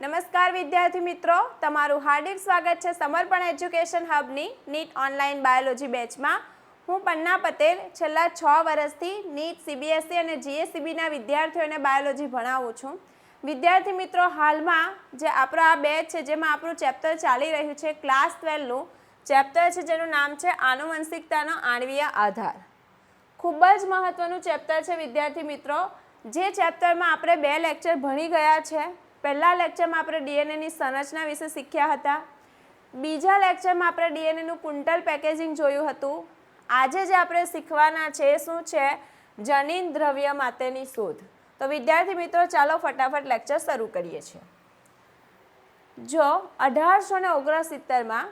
નમસ્કાર વિદ્યાર્થી મિત્રો, તમારું હાર્દિક સ્વાગત છે સમર્પણ એજ્યુકેશન હબની નીટ ઓનલાઈન બાયોલોજી બેચમાં. હું પન્ના પટેલ છેલ્લા 6 વર્ષથી નીટ સીબીએસઈ અને જીએસસીબીના વિદ્યાર્થીઓને બાયોલોજી ભણાવું છું. વિદ્યાર્થી મિત્રો, હાલમાં જે આપણો આ બેચ છે જેમાં આપણું ચેપ્ટર ચાલી રહ્યું છે ક્લાસ 12નું ચેપ્ટર છે જેનું નામ છે આનુવંશિકતાનો આણ્વીય આધાર. ખૂબ જ મહત્વનું ચેપ્ટર છે વિદ્યાર્થી મિત્રો, જે ચેપ્ટરમાં આપણે 2 લેક્ચર ભણી ગયા છે. પહેલા લેક્ચરમાં આપણે ડીએનએની સંરચના વિશે શીખ્યા હતા. બીજા લેક્ચરમાં આપણે ડીએનએનું કુંટલ પેકેજિંગ જોયું હતું. આજે જે આપણે શીખવાના છે એ શું છે? જનીન દ્રવ્ય માટેની શોધ. તો વિદ્યાર્થી મિત્રો, ચાલો ફટાફટ લેક્ચર શરૂ કરીએ છીએ. જો 1869માં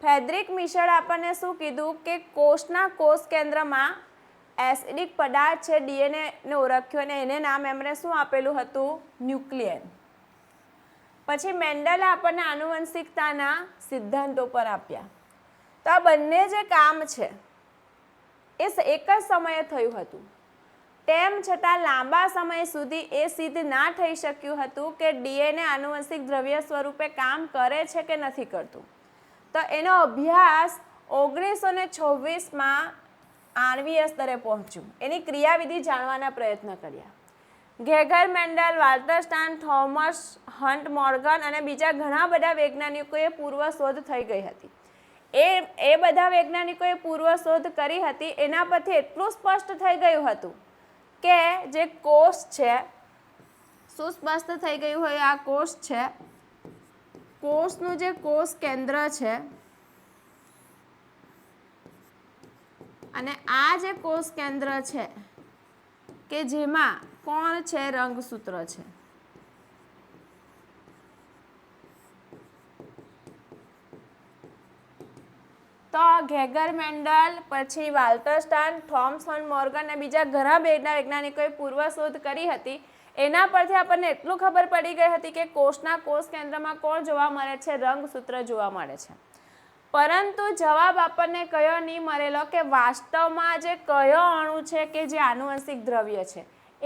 ફ્રેડરિક મિશેલ આપણને શું કીધું કે કોષના કોષ કેન્દ્રમાં એસિડિક પદાર્થ છે ડીએનએને ઓળખ્યો અને એને નામ એમણે શું આપેલું હતું? ન્યુક્લિયન. પછી મેન્ડલે આપણને આનુવંશિકતાના સિદ્ધાંતો પર આપ્યા. તો આ બંને જે કામ છે એ એક જ સમયે થયું હતું. તેમ છતાં લાંબા સમય સુધી એ સિદ્ધ ના થઈ શક્યું હતું કે ડીએનએ આનુવંશિક દ્રવ્ય સ્વરૂપે કામ કરે છે કે નથી કરતું. તો એનો અભ્યાસ 1926માં આણ્વીય સ્તરે પહોંચ્યું. એની ક્રિયાવિધિ જાણવાના પ્રયત્ન કર્યા. ગેગર Mendel, વાલ્ટર Stan, Thomas hunt Morgan અને બીજા ઘણા બધા વૈજ્ઞાનિકોએ પૂર્વ શોધ થઈ ગઈ હતી. એ બધા વૈજ્ઞાનિકોએ પૂર્વ શોધ કરી હતી. એના પરથી એટલું સ્પષ્ટ થઈ ગયું હતું કે જે કોષ છે, શું સ્પષ્ટ થઈ ગયું હોય? આ કોષ છે, કોષનું જે કોષ કેન્દ્ર છે અને આ જે કોષ કેન્દ્ર છે કે જેમાં કોણ છે? રંગસૂત્ર છે. તો ગેગર મેન્ડલ, પછી વાલ્ટર સ્ટાન, થોમસ હન્ટ મોર્ગન અને બીજા ઘણા વૈજ્ઞાનિકોએ પૂર્વ શોધ કરી હતી. એના પરથી આપણને એટલું ખબર પડી ગઈ હતી કે કોષના કોષ કેન્દ્રમાં કોણ જોવા મળે છે? રંગસૂત્ર જોવા મળે છે. પરંતુ જવાબ આપણને કયો નહીં મળેલો કે વાસ્તવમાં જે કયો અણુ છે કે જે આનુવંશિક દ્રવ્ય છે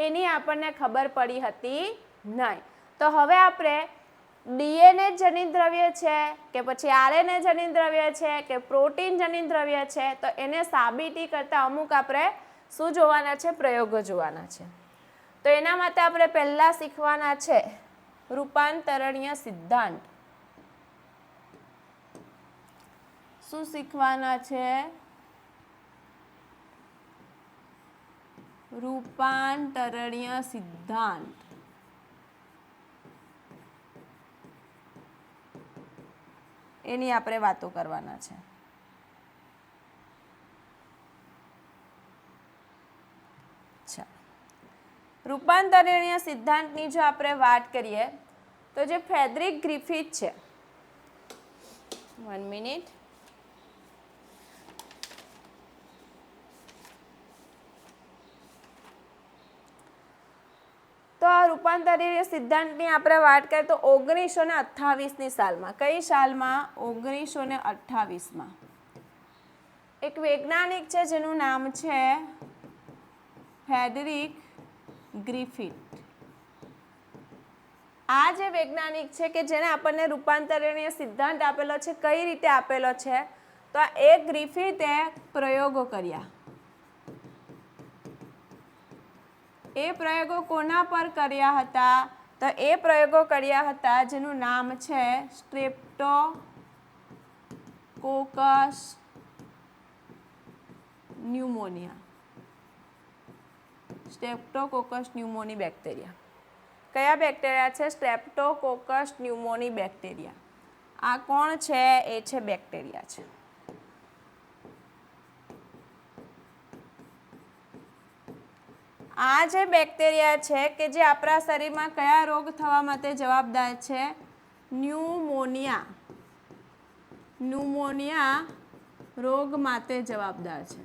એની આપણને ખબર પડી હતી નહીં. તો હવે આપણે ડીએનએ જનીન દ્રવ્ય છે કે પછી આરએનએ જનીન દ્રવ્ય છે કે પ્રોટીન જનીન દ્રવ્ય છે, તો એને સાબિતી કરતા અમુક આપણે શું જોવાના છે? પ્રયોગો જોવાના છે. તો એના માટે આપણે પહેલા શીખવાના છે રૂપાંતરણીય સિદ્ધાંત. શું શીખવાના છે? રૂપાંતરણીય સિદ્ધાંત. એની આપણે વાતો કરવાના છે. રૂપાંતરણીય સિદ્ધાંતની જો આપણે વાત કરીએ તો જે ફ્રેડરિક ગ્રિફિથ છે, 1 મિનિટ, તો આ રૂપાંતરણીય સિદ્ધાંતની આપણે વાત કરીએ તો 1928ની સાલમાં, કઈ સાલમાં? 1928માં એક વૈજ્ઞાનિક છે જેનું નામ છે ફ્રેડરિક ગ્રિફિથ. આ જે વૈજ્ઞાનિક છે કે જેને આપણને રૂપાંતરણીય સિદ્ધાંત આપેલો છે, કઈ રીતે આપેલો છે? તો એ ગ્રિફિથે પ્રયોગો કર્યા. એ પ્રયોગો કોના પર કર્યા હતા? તો એ પ્રયોગો કર્યા હતા જેનું નામ છે સ્ટ્રેપ્ટોકોકસ ન્યુમોનિયા. સ્ટ્રેપ્ટોકોકસ ન્યુમોની બેક્ટેરિયા. કયા બેક્ટેરિયા છે? સ્ટ્રેપ્ટોકોકસ ન્યુમોની બેક્ટેરિયા. આ કોણ છે? એ છે બેક્ટેરિયા છે. આ જે બેક્ટેરિયા છે કે જે આપણા શરીરમાં કયા રોગ થવા માટે જવાબદાર છે? ન્યુમોનિયા. ન્યુમોનિયા રોગ માટે જવાબદાર છે.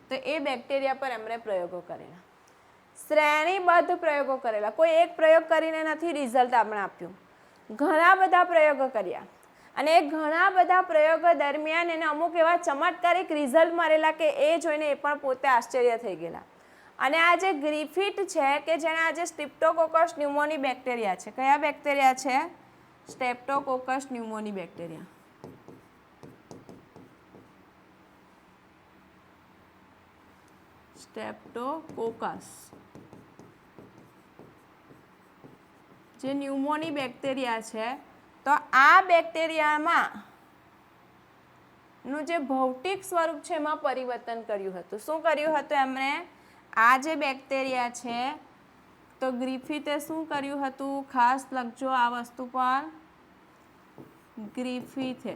તો એ બેક્ટેરિયા પર એમણે પ્રયોગો કરેલા, શ્રેણીબદ્ધ પ્રયોગો કરેલા. કોઈ એક પ્રયોગ કરીને નથી રિઝલ્ટ આપણે આપ્યું, ઘણા બધા પ્રયોગો કર્યા. અને એ ઘણા બધા પ્રયોગો દરમિયાન એને અમુક એવા ચમત્કારિક રિઝલ્ટ મળેલા કે એ જોઈને એ પણ પોતે આશ્ચર્ય થઈ ગયેલા. અને આ જે ગ્રિફિથ છે કે જેને આજે સ્ટ્રેપ્ટોકોકસ ન્યુમોની બેક્ટેરિયા છે, કયા બેક્ટેરિયા છે? સ્ટ્રેપ્ટોકોકસ ન્યુમોની બેક્ટેરિયા. સ્ટ્રેપ્ટોકોકસ જે ન્યુમોની બેક્ટેરિયા છે, તો આ બેક્ટેરિયામાં નું જે ભૌતિક સ્વરૂપ છે એમાં પરિવર્તન કર્યું હતું. શું કર્યું હતું એમણે? આ જે બેક્ટેરિયા છે તો ગ્રિફિથે શું કર્યું હતું? ખાસ લખજો આ વસ્તુ પર. ગ્રિફિથે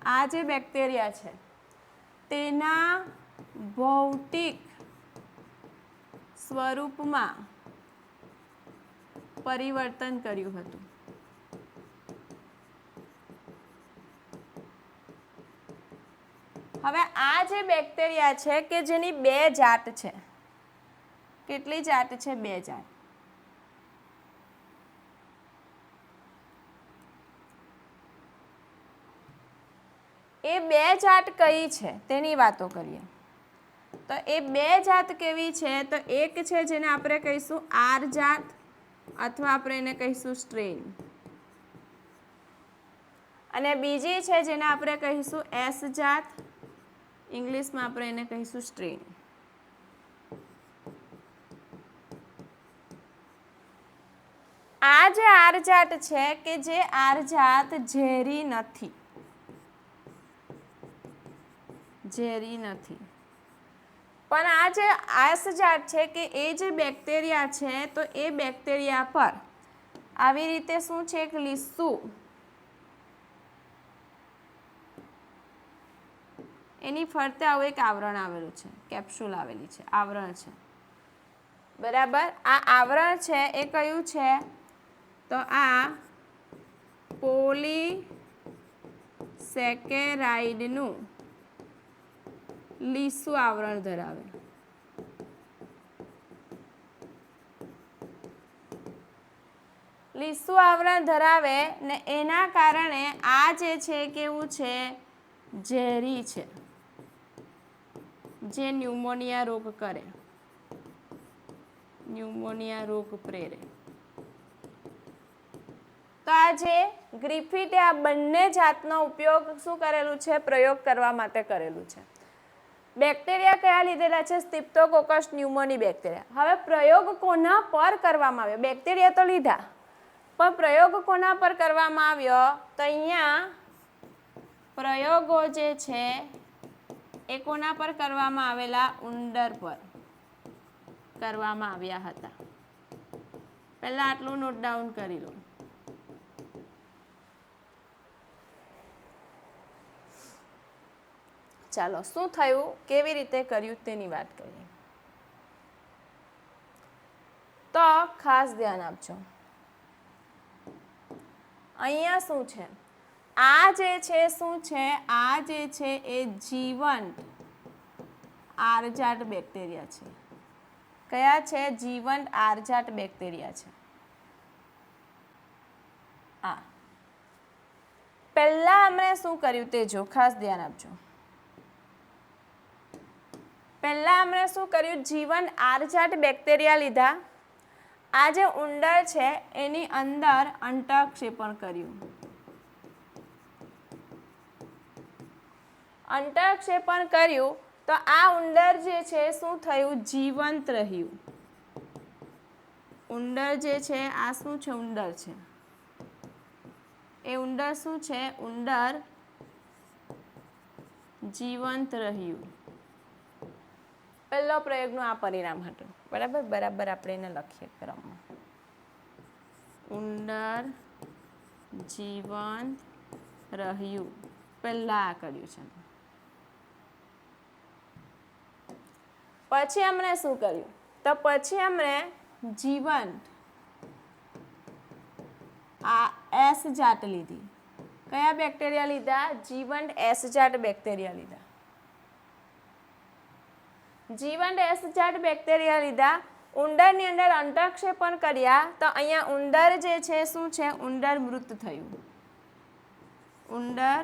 આ જે બેક્ટેરિયા છે તેના ભૌતિક સ્વરૂપમાં પરિવર્તન કર્યું હતું. હવે આ જે બેક્ટેરિયા છે કે જેની 2 જાત છે. કેટલી જાત છે? 2 જાત. એ 2 જાત કઈ છે તેની વાતો કરીએ. તો એ 2 જાત કેવી છે? તો એક છે જેને આપણે કહીશું આર જાત અથવા આપણે એને કહીશું સ્ટ્રેન, અને બીજી છે જેને આપણે કહીશું એસ જાત, ઇંગ્લિશમાં આપણે એને કહીશું સ્ટ્રેન. આ જે આર જાત છે કે જે આર જાત ઝેરી નથી, ઝેરી નથી. પણ આ જે એસ જાત છે કે એ જે બેક્ટેરિયા છે તો એ બેક્ટેરિયા પર આવી રીતે શું છે? એક લીસું, એની ફરતે આવું એક આવરણ આવેલું છે, કેપ્સ્યુલ આવેલી છે, આવરણ છે. બરાબર. આ આવરણ છે એ કયું છે? તો આ પોલીસેકેરાઇડનું લીસું આવરણ ધરાવે. લીસું આવરણ ધરાવે ને એના કારણે આ જે છે કેવું છે? ઝેરી છે, જે ન્યુમોનિયા રોગ કરે, ન્યુમોનિયા રોગ પ્રેરે. તો આ જે ગ્રિફિથે આ બંને જાતનો ઉપયોગ શું કરેલું છે? પ્રયોગ કરવા માટે કરેલું છે. બેક્ટેરિયા કયા લીધેલા છે? સ્ટ્રેપ્ટોકોકસ ન્યુમોની બેક્ટેરિયા. હવે પ્રયોગ કોના પર કરવામાં આવ્યો? બેક્ટેરિયા તો લીધા, પણ પ્રયોગ કોના પર કરવામાં આવ્યો? તો અહીંયા પ્રયોગો જે છે એ કોના પર કરવામાં આવેલા? ઉંદર પર કરવામાં આવ્યા હતા. પહેલા આટલું નોટ ડાઉન કરી લો. ચાલો, શું થયું, કેવી રીતે કર્યું તેની વાત કરીએ. તો ખાસ ધ્યાન આપજો. અહીંયા શું છે? આ જે છે શું છે? આ જે છે એ જીવંત આરજાટ બેક્ટેરિયા છે. કયા છે? જીવંત આરજાટ બેક્ટેરિયા છે. આ પહેલા આપણે શું કર્યું તે જો, ખાસ ધ્યાન આપજો. પહેલા આપણે શું કર્યું? જીવંત આરજાટ બેક્ટેરિયા લીધા. આ જે ઉંદર છે એની અંદર અંતઃક્ષેપણ કર્યું. અંતઃક્ષેપણ કર્યું તો આ ઉંદર જે છે શું થયું? જીવંત રહ્યું. ઉંદર જે છે આ શું છે? ઉંદર છે. એ ઉંદર શું છે? ઉંદર જીવંત રહ્યું. પહેલો પ્રયોગનું આ પરિણામ હતું. બરાબર. બરાબર આપણે એને લખીએ ક્રમમાં. ઉંદર જીવંત રહ્યું. પહેલા આ કર્યું છે. પછી આપણે શું કર્યું? તો પછી આપણે જીવંત આ એસ જાત લીધી. કયા બેક્ટેરિયા લીધા? જીવંત એસ જાત બેક્ટેરિયા લીધા. જીવંત એસ જાત બેક્ટેરિયા લીધા. ઉંદરની અંદર અંતઃક્ષેપણ કર્યા તો અહીંયા ઉંદર જે છે શું છે? ઉંદર મૃત થયું. ઉંદર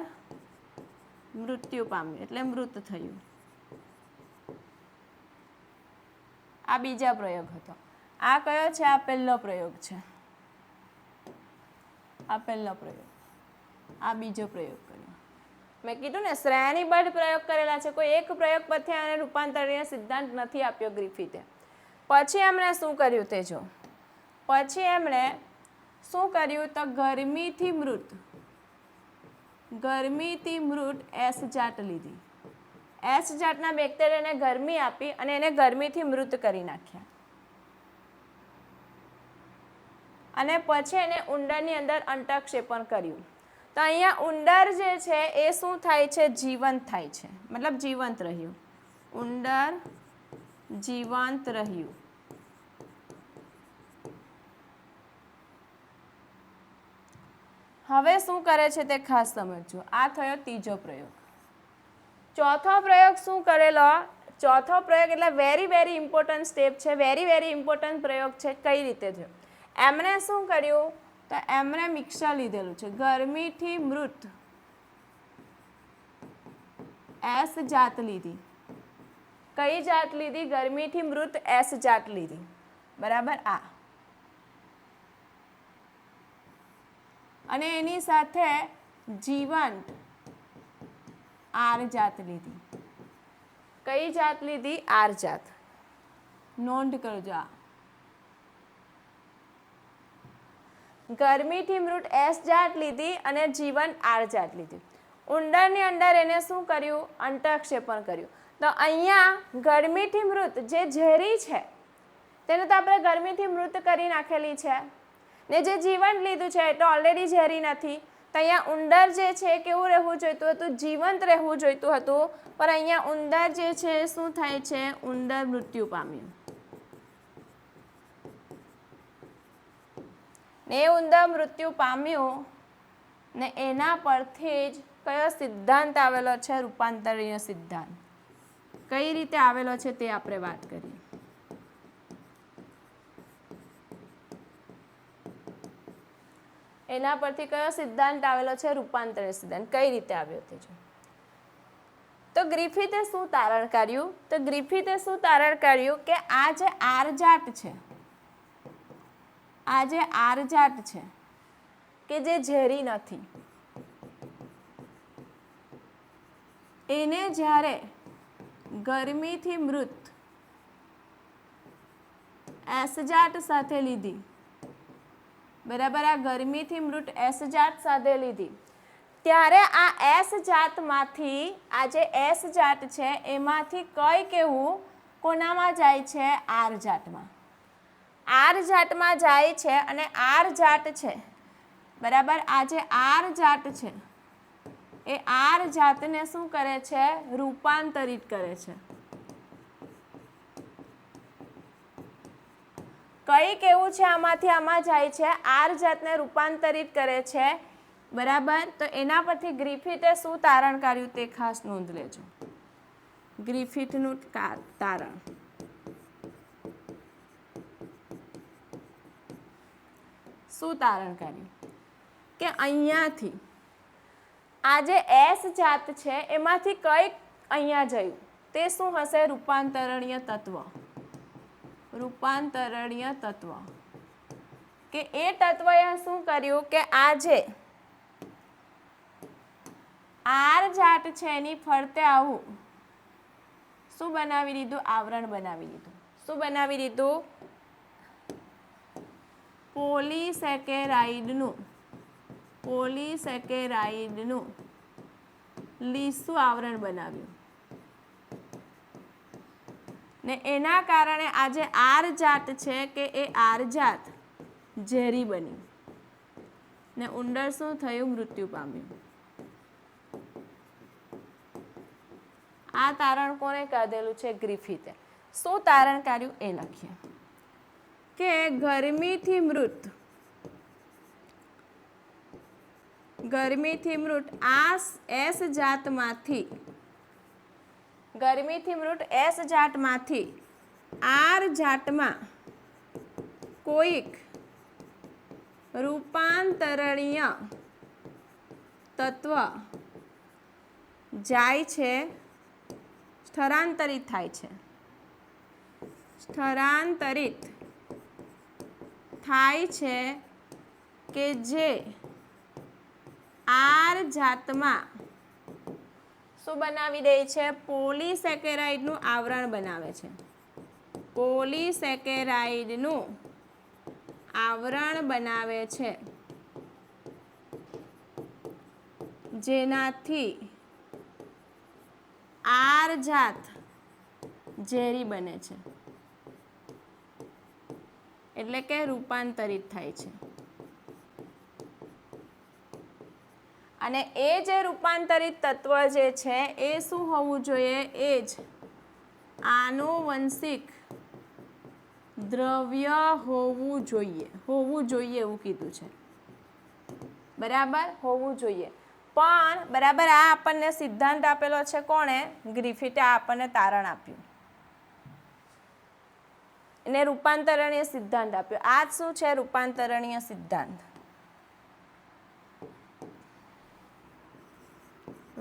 મૃત્યુ પામ્યું એટલે મૃત થયું. આ બીજા પ્રયોગ હતો. આ કયો છે? આ પહેલો પ્રયોગ છે. આ પહેલો પ્રયોગ, આ બીજો પ્રયોગ કર્યો. મેં કીધું ને શ્રેણીબદ્ધ પ્રયોગ કરેલા છે, કોઈ એક પ્રયોગ પરથી આને રૂપાંતરીય સિદ્ધાંત નથી આપ્યો ગ્રિફિથે. પછી એમણે શું કર્યું તે જો. પછી એમણે શું કર્યું તો ગરમીથી મૃત એસ જાટ લીધી. એસ જાટના બેક્ટેરિયાને ગરમી આપી અને એને ગરમીથી મૃત કરી નાખ્યા. અને પછી એને ઉંદરની અંદર અંતઃક્ષેપણ કર્યું. તો અહીંયા ઉંદર જે છે એ શું થાય છે? જીવંત થાય છે, મતલબ જીવંત રહ્યું. ઉંદર જીવંત રહ્યું. હવે શું કરે છે તે ખાસ સમજજો. આ થયો ત્રીજો પ્રયોગ. ચોથો પ્રયોગ શું કરેલો? ચોથો પ્રયોગ એટલે વેરી વેરી ઇમ્પોર્ટન્ટ સ્ટેપ છે, વેરી વેરી ઇમ્પોર્ટન્ટ પ્રયોગ છે. કઈ રીતે થયો? એમણે શું કર્યું તો એમણે મિક્સર લીધેલું છે. ગરમીથી મૃત એસ જાત લીધી. કઈ જાત લીધી? ગરમીથી મૃત એસ જાત લીધી. બરાબર. આ અને એની સાથે જીવંત આર જાત લીધી. કઈ જાત લીધી? આર જાત. નોંધ કરજો. આ ગરમીથી મૃત એસ જાત લીધી અને જીવંત આર જાત લીધી. ઉંદરની અંદર એને શું કર્યું? અંતઃક્ષેપણ કર્યું. તો અહીંયા ગરમીથી મૃત જે ઝેરી છે તેને તો આપણે ગરમીથી મૃત કરી નાખેલી છે, ને જે જીવંત લીધું છે એ તો ઓલરેડી ઝેરી નથી. તો અહીંયા ઉંદર જે છે કેવું રહેવું જોઈતું હતું? જીવંત રહેવું જોઈતું હતું. પણ અહીંયા ઉંદર જે છે શું થાય છે? ઉંદર મૃત્યુ પામ્યું. ને એ ઉંદર મૃત્યુ પામ્યું ને એના પરથી જ કયો સિદ્ધાંત આવેલો છે? રૂપાંતરીય સિદ્ધાંત. કઈ રીતે આવેલો છે તે આપણે વાત કરીએ. એના પરથી કયો સિદ્ધાંત આવેલો છે? રૂપાંતરીય સિદ્ધાંત. કઈ રીતે આવ્યો તે જો. તો ગ્રિફિથે શું તારણ કાઢ્યું? તો ગ્રિફિથે શું તારણ કાઢ્યું કે આ જે આર જાટ છે, આ જે આર જાટ છે કે જે ઝેરી નથી, એને જ્યારે ગરમીથી મૃત એસ જાટ સાથે લીધી. બરાબર. આ ગરમીથી મૃત એસ જાત સાથે લીધી ત્યારે આ એસ જાતમાંથી, આ જે એસ જાત છે એમાંથી કઈ કેવું કોનામાં જાય છે? આર જાટમાં. આર જાટમાં જાય છે અને આર જાટ છે, બરાબર. આ જે આર જાટ છે એ આર જાતને શું કરે છે? રૂપાંતરિત કરે છે. કઈ કેવું છે? આમાંથી આમાં જાય છે, આર જાતને રૂપાંતરિત કરે છે. બરાબર. તો એના પરથી ગ્રિફિથે શું તારણ કાઢ્યું તે ખાસ નોંધ લેજો. ગ્રિફિથનું તારણ. શું તારણ કાઢ્યું? કે અહીંયાથી આ જે એસ જાત છે એમાંથી કંઈક અહીંયા જયું તે શું હશે? રૂપાંતરણીય તત્વ. રૂપાંતરણીય તત્વ. કે એ તત્વએ શું કર્યું કે આ જે આર જાટ છે એની ફરતે આવું શું બનાવી દીધું? આવરણ બનાવી દીધું. શું બનાવી દીધું? પોલીસેકેરાઇડનું લીસું આવરણ બનાવ્યું. ને એના કારણે આ જે આર જાત છે કે એ આર જાત ઝેરી બની ને ઉંદર શું થયું? મૃત્યુ પામ્યું. આ તારણ કોને કાઢેલું છે? ગ્રિફિથે. શું તારણ કાઢ્યું એ લખીએ કે ગરમીથી મૃત આ એસ જાતમાંથી આર જાતમાં કોઈક રૂપાંતરણીય તત્વ જાય છે, સ્થળાંતરિત થાય છે. સ્થળાંતરિત થાય છે કે જે આર જાતમાં શું બનાવી દે છે? પોલીસેકેરાઇડનું આવરણ બનાવે છે. પોલીસેકેરાઇડનું આવરણ બનાવે છે, જેનાથી આર જાત ઝેરી બને છે, એટલે કે રૂપાંતરિત થાય છે. અને એ જે રૂપાંતરિત તત્વ જે છે એ શું હોવું જોઈએ? એ જ આનુવંશિક દ્રવ્ય હોવું જોઈએ. હોવું જોઈએ એવું કીધું છે. બરાબર, હોવું જોઈએ. પણ બરાબર આ આપણને સિદ્ધાંત આપેલો છે કોણે? ગ્રિફિથે આપણને તારણ આપ્યું એને રૂપાંતરણીય સિદ્ધાંત આપ્યો. આ શું છે? રૂપાંતરણીય સિદ્ધાંત.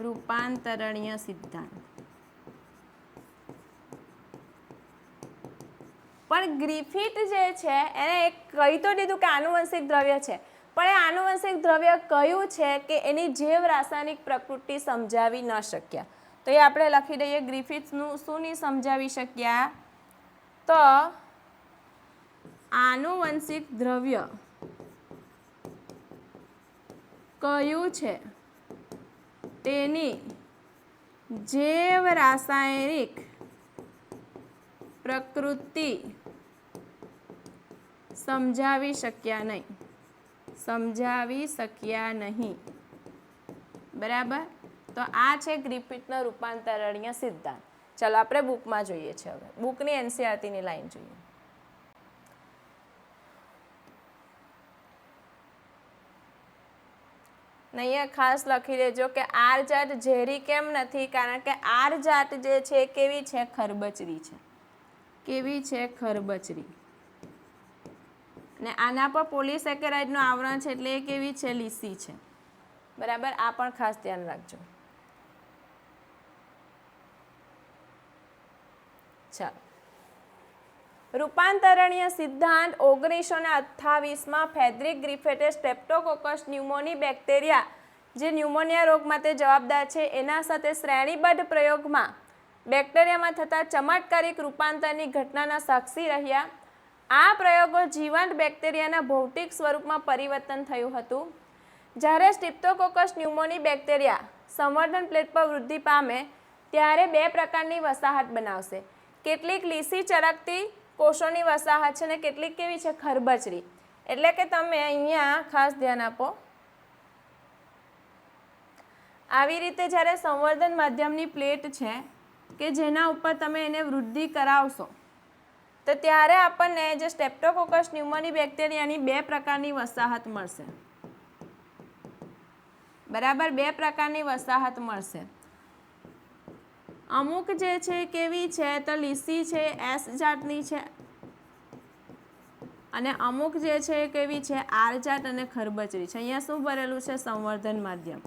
રૂપાંતરણીય સિદ્ધાંત. પણ ગ્રિફિથ જે છે એને એક કહી તો દીધું કે આનુવંશિક દ્રવ્ય છે, પણ એ આનુવંશિક દ્રવ્ય કયું છે કે એની જૈવ રાસાયણિક પ્રકૃતિ સમજાવી ન શક્યા. તો એ આપણે લખી દઈએ. ગ્રિફિથનું શું નહીં સમજાવી શક્યા? તો આનુવંશિક દ્રવ્ય કયું છે તેની જૈવ રાસાયણિક પ્રકૃતિ સમજાવી શક્યા નહીં. સમજાવી શક્યા નહીં. બરાબર, તો આ છે ગ્રિફિથનો રૂપાંતરણીય સિદ્ધાંત. ચાલો આપણે બુકમાં જોઈએ છે. હવે બુકની એનસીઈઆરટીની લાઈન જોઈએ. અહીંયા ખાસ લખી દેજો કે આર જાત ઝેરી કેમ નથી? કારણ કે આર જાત જે છે કેવી છે? ખરબચડી છે. કેવી છે? ખરબચડી. ને આના પર પોલીસેકેરાઇડનું આવરણ છે એટલે એ કેવી છે? લીસી છે. બરાબર, આ પણ ખાસ ધ્યાન રાખજો. ચાલો, રૂપાંતરણીય સિદ્ધાંત 1928માં ફ્રેડરિક ગ્રિફિથે સ્ટ્રેપ્ટોકોકસ ન્યુમોની બેક્ટેરિયા જે ન્યુમોનિયા રોગ માટે જવાબદાર છે એના સાથે શ્રેણીબદ્ધ પ્રયોગમાં બેક્ટેરિયામાં થતા ચમત્કારિક રૂપાંતરની ઘટનાના સાક્ષી રહ્યા. આ પ્રયોગો જીવંત બેક્ટેરિયાના ભૌતિક સ્વરૂપમાં પરિવર્તન થયું હતું. જ્યારે સ્ટ્રેપ્ટોકોકસ ન્યુમોની બેક્ટેરિયા સંવર્ધન પ્લેટ પર વૃદ્ધિ પામે ત્યારે બે પ્રકારની વસાહત બનાવશે. કેટલીક લીસી ચરકતી કોષોની વસાહત છે ને કેટલીક કેવી છે? ખરબચડી. એટલે કે તમે અહીંયા ખાસ ધ્યાન આપો. આવી રીતે જ્યારે સંવર્ધન માધ્યમની પ્લેટ છે કે જેના ઉપર તમે એને વૃદ્ધિ કરાવશો તો ત્યારે આપણને જે સ્ટ્રેપ્ટોકોકસ ન્યુમોની બેક્ટેરિયાની બે પ્રકારની વસાહત મળશે. બરાબર, બે પ્રકારની વસાહત મળશે. અમુક જે છે કેવી છે? તો લીસી છે, એસ જાતની છે, અને અમુક જે છે કેવી છે? આર જાત અને ખરબચડી છે. અહીંયા શું ભરેલું છે? સંવર્ધન માધ્યમ.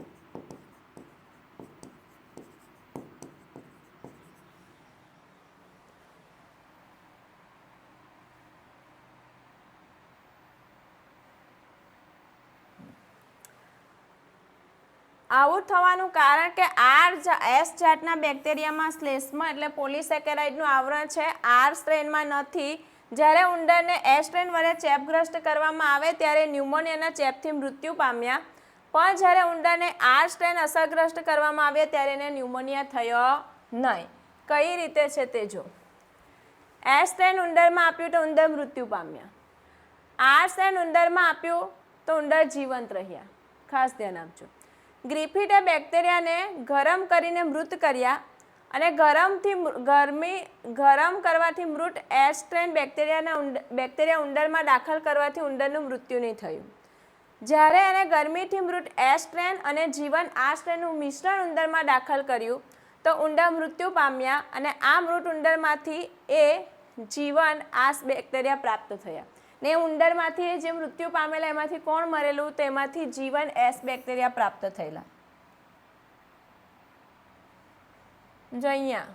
આવું થવાનું કારણ કે એસ જાતના બેક્ટેરિયામાં શ્લેષ્મા એટલે પોલીસેકેરાઇડનું આવરણ છે, આર સ્ટ્રેનમાં નથી. જ્યારે ઉંદરને એસ સ્ટ્રેન વડે ચેપગ્રસ્ત કરવામાં આવે ત્યારે ન્યુમોનિયાના ચેપથી મૃત્યુ પામ્યા. પણ જ્યારે ઉંદરને આર સ્ટ્રેન અસરગ્રસ્ત કરવામાં આવ્યા ત્યારે એને ન્યુમોનિયા થયો નહીં. કઈ રીતે છે તે જો. એસ સ્ટ્રેન ઉંદરમાં આપ્યું તો ઉંદર મૃત્યુ પામ્યા. આર સ્ટ્રેન ઉંદરમાં આપ્યું તો ઉંદર જીવંત રહ્યા. ખાસ ધ્યાન આપજો. ગ્રિફિથે બેક્ટેરિયાને ગરમ કરીને મૃત કર્યા અને ગરમ કરવાથી મૃત એસ સ્ટ્રેન બેક્ટેરિયા ઉંદરમાં દાખલ કરવાથી ઉંદરનું મૃત્યુ નહીં થયું. જ્યારે એને ગરમીથી મૃત એસ સ્ટ્રેન અને જીવન આર સ્ટ્રેનનું મિશ્રણ ઉંદરમાં દાખલ કર્યું તો ઉંદર મૃત્યુ પામ્યા અને આ મૃત ઉંદરમાંથી એ જીવન આસ બેક્ટેરિયા પ્રાપ્ત થયા. ને ઉંદરમાંથી જે મૃત્યુ પામેલા એમાંથી કોણ મરેલું? તો એમાંથી જીવન એસ બેક્ટેરિયા પ્રાપ્ત થયેલા. જો અહીંયા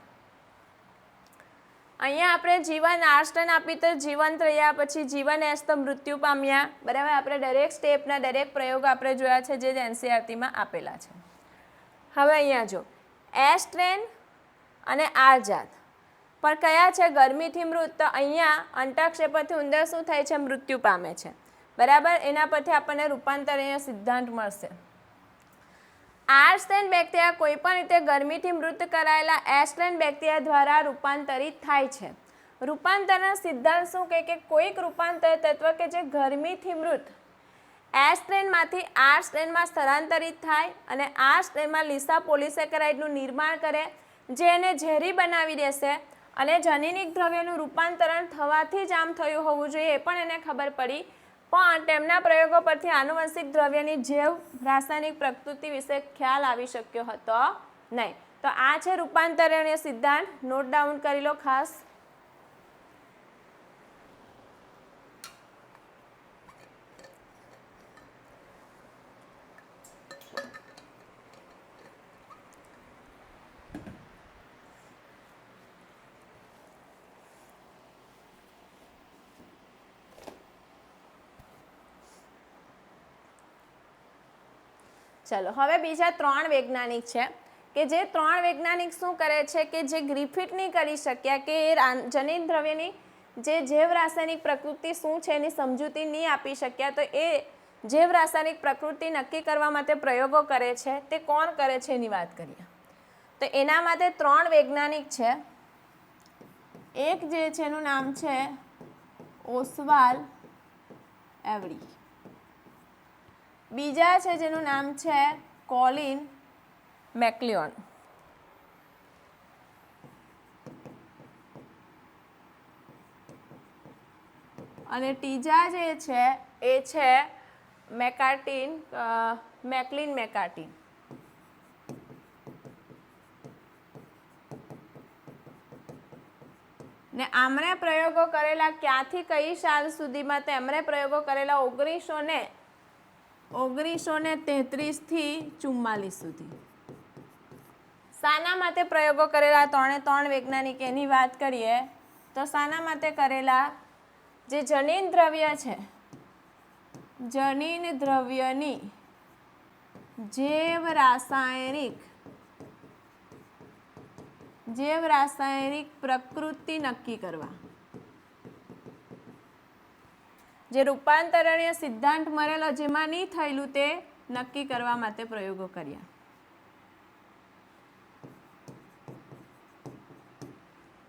અહીંયા આપણે જીવન આર્સ્ટન આપી તો જીવંત રહ્યા, પછી જીવન એસ તો મૃત્યુ પામ્યા. બરાબર, આપણે દરેક સ્ટેપના દરેક પ્રયોગ આપણે જોયા છે જે એનસીઆરટીમાં આપેલા છે. હવે અહીંયા જો એસ ટ્રેન અને આર જાત પણ કયા છે? ગરમીથી મૃત. તો અહીંયા અંતઃક્ષેપણથી ઉંદર શું થાય છે? મૃત્યુ પામે છે. બરાબર, એના પરથી આપણને રૂપાંતરીય સિદ્ધાંત મળશે. આર્સ્ટેન બેક્ટેરિયા કોઈપણ રીતે ગરમીથી મૃત કરાયેલા એસ્ટ્રેન બેક્ટેરિયા દ્વારા રૂપાંતરિત થાય છે. રૂપાંતરના સિદ્ધાંત શું કહે કે કોઈક રૂપાંતર તત્વ કે જે ગરમીથી મૃત એસ્ટ્રેનમાંથી આર સ્ટ્રેનમાં સ્થળાંતરિત થાય અને આ સ્ટ્રેનમાં લીસા પોલિસેકેરાઇડનું નિર્માણ કરે, જે એને ઝેરી બનાવી દેશે. અને જનીનિક દ્રવ્યનું રૂપાંતરણ થવાથી જ આમ થયું હોવું જોઈએ એ પણ એને ખબર પડી, પણ તેમના પ્રયોગો પરથી આનુવંશિક દ્રવ્યની જૈવ રાસાયણિક પ્રકૃતિ વિશે ખ્યાલ આવી શક્યો હતો નહીં. તો આ છે રૂપાંતરણીય સિદ્ધાંત. નોટ ડાઉન કરી લો ખાસ. ચલો, હવે બીજા 3 વૈજ્ઞાનિક છે કે જે 3 વૈજ્ઞાનિક શું કરે છે કે જે ગ્રિફિથ નહીં કરી શક્યા કે જનિત દ્રવ્યની જે જૈવ રાસાયણિક પ્રકૃતિ શું છે એની સમજૂતી નહીં આપી શક્યા, તો એ જૈવ રાસાયણિક પ્રકૃતિ નક્કી કરવા માટે પ્રયોગો કરે છે. તે કોણ કરે છે એની વાત કરીએ. તો એના માટે 3 વૈજ્ઞાનિક છે. એક જે છે એનું નામ છે ઓસ્વાલ્ડ એવરી. બીજા છે જેનું નામ છે કોલિન મેકલિયોન. અને ત્રીજા જે છે એ છે મેકલિન મેકાર્ટિન. ને આમણે પ્રયોગો કરેલા ક્યાંથી કઈ સાલ સુધીમાં? તો એમણે પ્રયોગો કરેલા 1933 થી 44 સુધી. શાના માટે પ્રયોગો કરેલા 3 વૈજ્ઞાનિક એની વાત કરીએ તો શાના માટે કરેલા? જે જનીન દ્રવ્ય છે, જનીન દ્રવ્યની જૈવ રાસાયણિક પ્રકૃતિ નક્કી કરવા. જે રૂપાંતરણીય સિદ્ધાંત મળેલો જેમાં નહીં થયેલું તે નક્કી કરવા માટે પ્રયોગો કર્યા.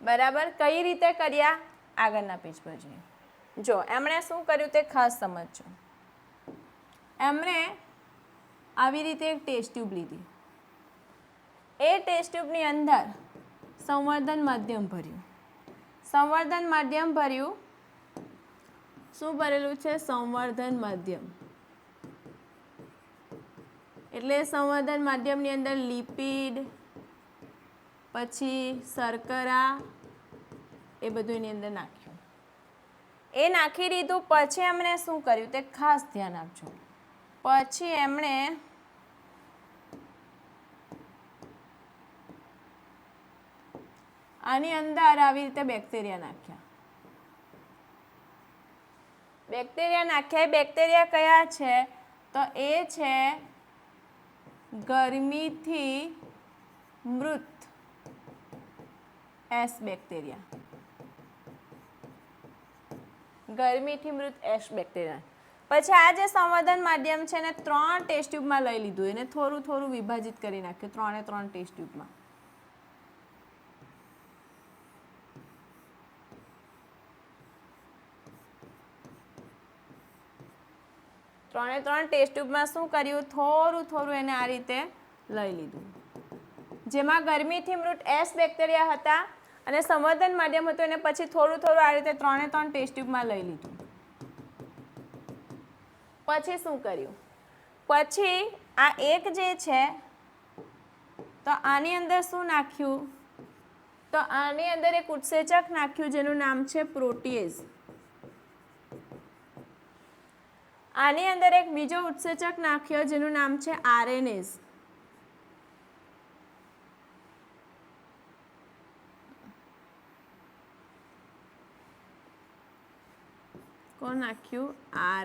બરાબર, કઈ રીતે કર્યા? આગળના પેજ પર જોઈએ. જો એમણે શું કર્યું તે ખાસ સમજજો. એમણે આવી રીતે એક ટેસ્ટ ટ્યુબ લીધી. એ ટેસ્ટ ટ્યુબની અંદર સંવર્ધન માધ્યમ ભર્યું. સંવર્ધન માધ્યમ ભર્યું. શું ભરેલું છે? સંવર્ધન માધ્યમ. એટલે સંવર્ધન માધ્યમની અંદર લિપિડ, પછી શર્કરા, એ બધું એની અંદર નાખ્યું. એ નાખી દીધું પછી એમણે શું કર્યું તે ખાસ ધ્યાન આપજો. પછી એમણે આની અંદર આવી રીતે બેક્ટેરિયા નાખ્યા. બેક્ટેરિયા કયા છે? તો એ છે ગરમીથી મૃત એસ બેક્ટેરિયા. ગરમીથી મૃત એસ બેક્ટેરિયા. પછી આ જે સંવર્ધન માધ્યમ છે એને 3 ટેસ્ટ ટ્યુબમાં લઈ લીધું. એને થોડું થોડું વિભાજિત કરી નાખ્યું 3 ટેસ્ટ ટ્યુબમાં. ત્રણ ટેસ્ટ ટ્યુબમાં શું કર્યું? થોડું થોડું એને આ રીતે લઈ લીધું. જેમાં ગરમીથી મૃત એસ બેક્ટેરિયા હતા અને સંવર્ધન માધ્યમ હતું એને પછી થોડું થોડું આ રીતે 3 ટેસ્ટ ટ્યુબમાં લઈ લીધું. પછી શું કર્યું? પછી આ એક જે છે તો આની અંદર શું નાખ્યું? તો આની અંદર એક ઉત્સેચક નાખ્યું જેનું નામ છે પ્રોટીએઝ. આની અંદર એક બીજો ઉત્સેચક નાખ્યો જેનું નામ છે આરએનએઝ. કોણ નાખ્યું?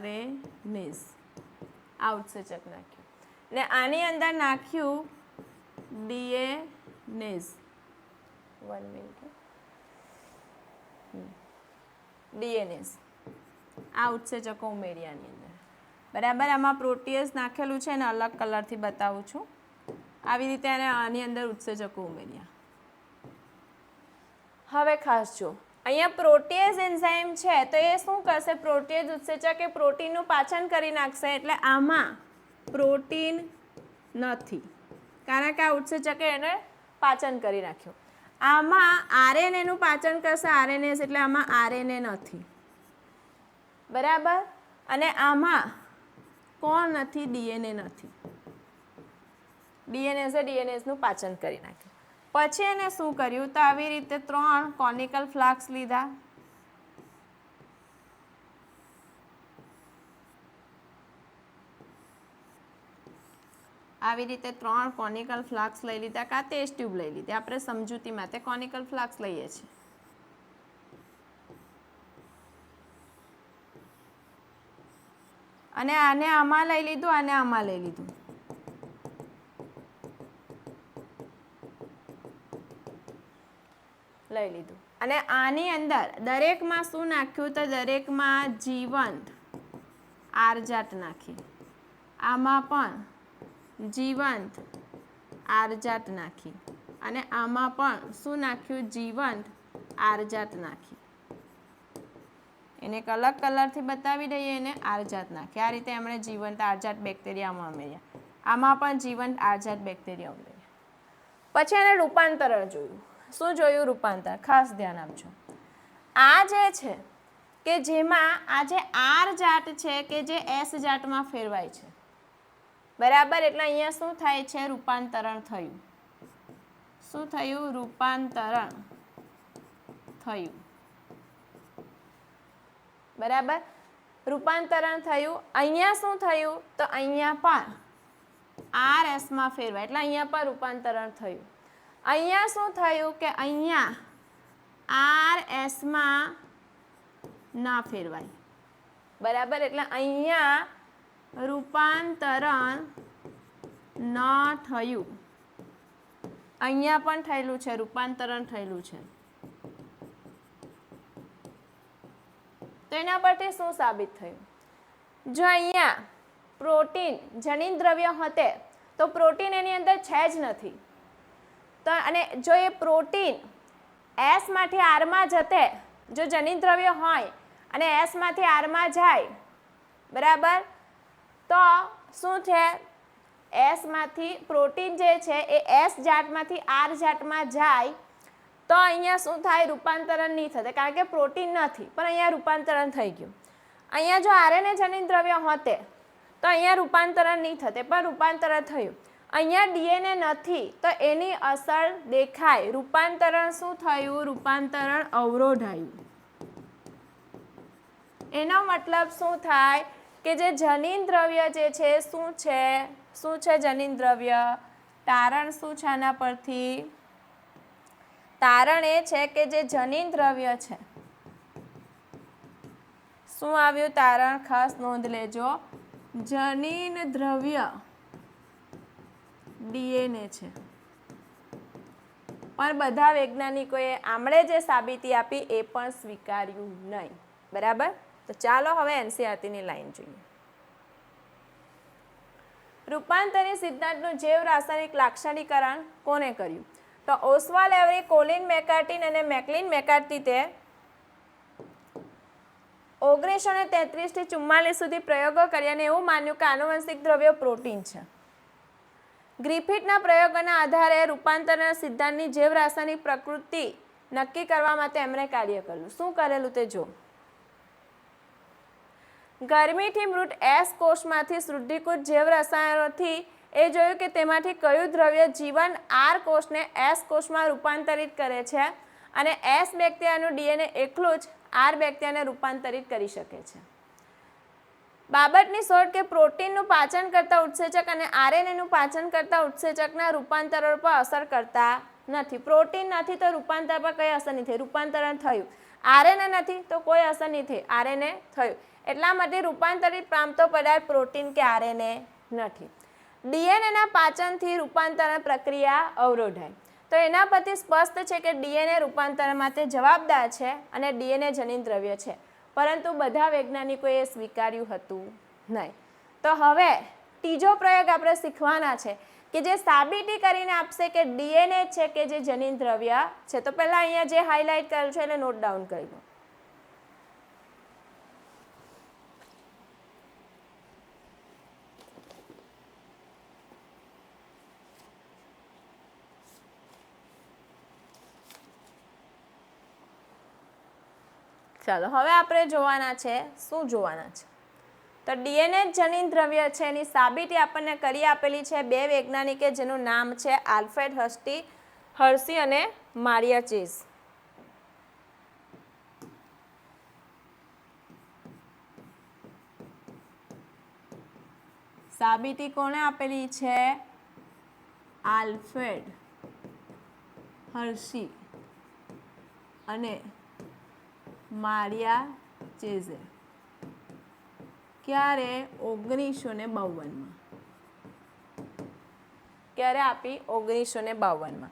RNase આ ઉત્સેચક નાખ્યું ને આની અંદર નાખ્યું DNase. 1 મિનિટ. DNase આ ઉત્સેચકો ઉમેર્યાની અંદર બરાબર. આમાં પ્રોટીએઝ નાખેલું છે અને અલગ કલરથી બતાવું છું. આવી રીતે આની અંદર ઉત્સેચકો ઉમેર્યા. હવે ખાસ જો અહીંયા પ્રોટીએઝ એન્ઝાઇમ છે તો એ શું કરશે? પ્રોટીએઝ ઉત્સેચક એ પ્રોટીનનું પાચન કરી નાખશે. એટલે આમાં પ્રોટીન નથી કારણ કે આ ઉત્સેચકે એને પાચન કરી નાખ્યું. આમાં આરએનએનું પાચન કરશે RNase એટલે આમાં RNA નથી બરાબર. અને આમાં કોણ નથી? DNA નથી. DNaseનું પાચન કરી નાખ્યું. પછી એને શું કર્યું? તો આવી રીતે 3 કોનિકલ ફ્લાસ્ક લીધા. આવી રીતે 3 કોનિકલ ફ્લાસ્ક લઈ લીધા. કાં ટેસ્ટ ટ્યુબ લઈ લીધી. આપણે સમજૂતી માટે કોનિકલ ફ્લાસ્ક લઈએ છીએ. અને આને આમાં લઈ લીધું અને આમાં લઈ લીધું. લઈ લીધું અને આની અંદર દરેકમાં શું નાખ્યું? તો દરેકમાં જીવંત આરજાટ નાખી. આમાં પણ જીવંત આરજાટ નાખી અને આમાં પણ શું નાખ્યું? જીવંત આરજાટ નાખી. એને એક અલગ કલરથી બતાવી દઈએ. એને આરજાટ નાખી. આ રીતે એમણે જીવંત આરજાટ બેક્ટેરિયામાં ઉમેર્યા. આમાં પણ જીવંત આરજાટ બેક્ટેરિયા ઉમેર્યા. પછી એને રૂપાંતરણ જોયું. શું જોયું? રૂપાંતર. ખાસ ધ્યાન આપજો. આ જે છે કે જેમાં આ જે આર જાટ છે કે જે એસ જાટમાં ફેરવાય છે બરાબર. એટલે અહીંયા શું થાય છે? રૂપાંતરણ થયું. શું થયું? રૂપાંતરણ થયું બરાબર. રૂપાંતરણ થયું. અહીંયા શું થયું? તો અહીંયા પણ RS માં ફેરવાય એટલે અહીંયા પણ રૂપાંતરણ થયું. અહીંયા શું થયું કે અહીંયા RS માં ના ફેરવાય બરાબર. એટલે અહીંયા રૂપાંતરણ ન થયું. અહીંયા પણ થયેલું છે, રૂપાંતરણ થયેલું છે. તો એના પરથી શું સાબિત થયું? જો અહીંયા પ્રોટીન જનીન દ્રવ્ય હતે તો પ્રોટીન એની અંદર છે જ નથી. તો અને જો એ પ્રોટીન S માંથી R માં જતે જો જનીન દ્રવ્ય હોય અને S માંથી R માં જાય બરાબર તો શું છે? S માંથી પ્રોટીન જે છે એ S જાટમાંથી R જાટમાં જાય તો અહીંયા શું થાય? રૂપાંતરણ નહીં થશે કારણ કે પ્રોટીન નથી. પણ અહીંયા રૂપાંતરણ થઈ ગયું. અહીંયા જો RNA જનીન દ્રવ્ય હોતે તો અહીંયા રૂપાંતરણ નહીં થતે પણ રૂપાંતરણ થયું. અહીંયા DNA નથી તો એની અસર દેખાય. રૂપાંતરણ શું થયું? રૂપાંતરણ અવરોધાયું. એનો મતલબ શું થાય કે જે જનીન દ્રવ્ય જે છે શું છે? શું છે જનીન દ્રવ્ય? તારણ શું છે આના પરથી? તારણ એ છે કે જે જનીન દ્રવ્ય છે શું આવ્યું તારણ? ખાસ નોંધ લેજો. જનીન દ્રવ્ય DNA છે. પણ બધા વૈજ્ઞાનિકોએ આમળે જે સાબિતી આપી એ પણ સ્વીકાર્યું નહીં બરાબર. તો ચાલો હવે NCERTની લાઈન જોઈએ. રૂપાંતરી સિદ્ધાંતનું જૈવ રાસાયણિક લાક્ષણિકરણ કોને કર્યું? તો ઓસ્વાલ્ડ એવરી, કોલિન મેકાર્ટિન અને મેકલિન મેકાર્ટિને 1933 થી 44 સુધી પ્રયોગો કર્યા અને એવું માન્યું કે આનુવંશિક દ્રવ્ય પ્રોટીન છે. ગ્રિફિથના પ્રયોગોના આધારે રૂપાંતરના સિદ્ધાંતની જૈવ રાસાયણિક પ્રકૃતિ નક્કી કરવા માટે એમણે કાર્ય કર્યું. શું કરેલું તે જો. ગરમીથી મૃત S કોષમાંથી શુદ્ધિકૃત જૈવ રસાયણોથી એ જોયું કે તેમાંથી કયું દ્રવ્ય જીવન R કોષને S કોષમાં રૂપાંતરિત કરે છે અને S બેક્ટેરિયાનું DNA એકલું જ R બેક્ટેરિયાને રૂપાંતરિત કરી શકે છે. બાબતની શોધ કે પ્રોટીનનું પાચન કરતા ઉત્સેચક અને RNAનું પાચન કરતા ઉત્સેચકના રૂપાંતરણ પર અસર કરતા નથી. પ્રોટીન નથી તો રૂપાંતર પર કઈ અસર નથી થઈ. રૂપાંતરણ થયું આરએનએ નથી તો કોઈ અસર નહીં થઈ, આરએનએ થયું. એટલા માટે રૂપાંતરિત પામતો પદાર્થ પ્રોટીન કે આરએનએ નથી. ડીએનએના પાચનથી રૂપાંતરણ પ્રક્રિયા અવરોધાય. તો એના પરથી સ્પષ્ટ છે કે ડીએનએ રૂપાંતરણ માટે જવાબદાર છે અને ડીએનએ જનીન દ્રવ્ય છે, પરંતુ બધા વૈજ્ઞાનિકોએ સ્વીકાર્યું હતું નહીં. તો હવે ત્રીજો પ્રયોગ આપણે શીખવાના છે કે જે સાબિતી કરીને આપશે કે ડીએનએ છે કે જે જનીન દ્રવ્ય છે. તો પહેલાં અહીંયા જે હાઇલાઇટ કરેલું છે એને નોટ ડાઉન કરી લો. ચાલો હવે આપણે જોવાના છે, શું જોવાના છે? તો ડીએનએ જનીન દ્રવ્ય છે એની સાબિતી આપણને કરી આપેલી છે બે વૈજ્ઞાનિકે, જેનું નામ છે આલ્ફ્રેડ હર્શી અને મારિયા ચેઝ. સાબિતી કોણે આપેલી છે? આલ્ફ્રેડ હર્શી અને મારિયા ચેઝે. ક્યારે? 1952. ક્યારે આપી? 1952.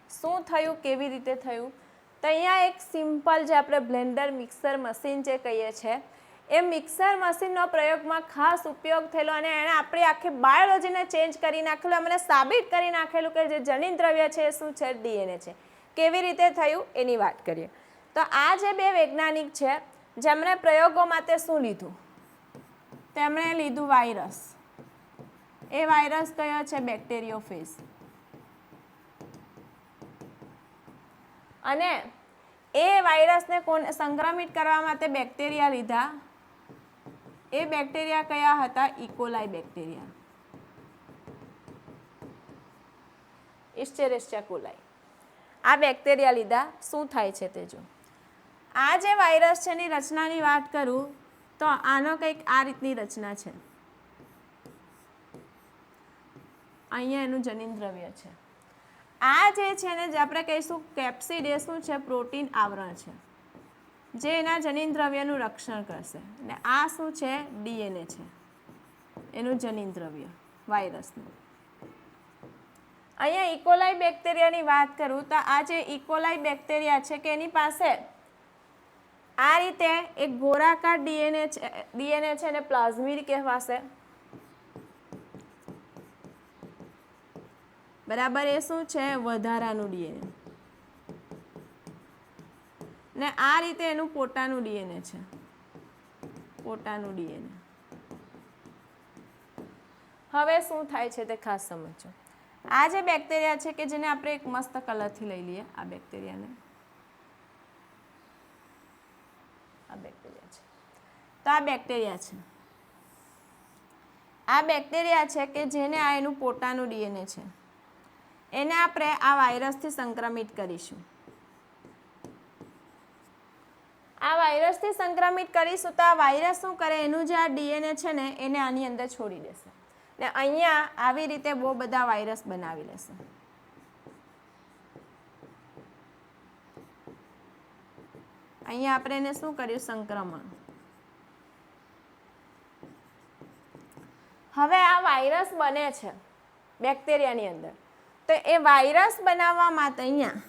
શું થયું, કેવી રીતે થયું? તો અહીંયા એક સિમ્પલ જે આપણે બ્લેન્ડર મિક્સર મશીન જે કહીએ છીએ એ મિક્સર મશીનનો પ્રયોગમાં ખાસ ઉપયોગ થયેલો અને એણે આપણી આખી બાયોલોજીને ચેન્જ કરી નાખેલું, અમને સાબિત કરી નાખેલું કે જે જનીન દ્રવ્ય છે એ શું છે? ડીએનએ છે. કેવી રીતે થયું એની વાત કરીએ. તો આ જે બે વૈજ્ઞાનિક છે જેમણે પ્રયોગો માટે શું લીધું? તેમણે લીધું વાયરસ. એ વાયરસ કયો છે? બેક્ટેરિયોફેજ. અને એ વાયરસને સંક્રમિત કરવા માટે બેક્ટેરિયા લીધા. એ બેક્ટેરિયા કયા હતા? E coli bacteria, Escherichia coli. આ બેક્ટેરિયા લીધા. શું થાય છે તે જો. આ જે વાયરસ છે એની રચનાની વાત કરું તો આનો કંઈક આ રીતની રચના છે. અહીંયા એનું જનીન દ્રવ્ય છે. આ જે છે ને જે આપણે કહીશું કેપ્સિડ, એ શું છે? પ્રોટીન આવરણ છે જે એના જનીન દ્રવ્યનું રક્ષણ કરશે. અને આ શું છે? ડીએનએ છે, એનું જનીન દ્રવ્ય વાયરસનું. અહીંયા ઇકોલાઈ બેક્ટેરિયાની વાત કરું તો આ જે ઇકોલાઈ બેક્ટેરિયા છે કે એની પાસે આ રીતે એક ગોળાકાર ડીએનએ છે અને પ્લાઝમિડ કહેવાશે. બરાબર. એ શું છે? વધારાનું ડીએનએ. ને આ રીતે એનું પોતાનું ડીએનએ છે, પોતાનું ડીએનએ. હવે શું થાય છે તે ખાસ સમજો. આ જે બેક્ટેરિયા છે કે જેને આપણે એક મસ્ત કલરથી લઈ લઈએ, આ બેક્ટેરિયાને, આ બેક્ટેરિયા છે. તો આ બેક્ટેરિયા છે. આ બેક્ટેરિયા છે કે જેને આ એનું પોતાનું ડીએનએ છે, એને આપણે આ વાયરસથી સંક્રમિત કરીશું. આ વાયરસથી સંક્રમિત કરીશું તો આ વાયરસ શું કરે? એનું જે આ ડીએનએ છે ને એને આની અંદર છોડી દેશે ને અહીંયા આવી રીતે બહુ બધા વાયરસ બનાવી લેશે. અહીંયા આપણે એને શું કર્યું? સંક્રમણ. હવે આ વાયરસ બને છે બેક્ટેરિયાની અંદર. તો એ વાયરસ બનાવવા માટે અહીંયા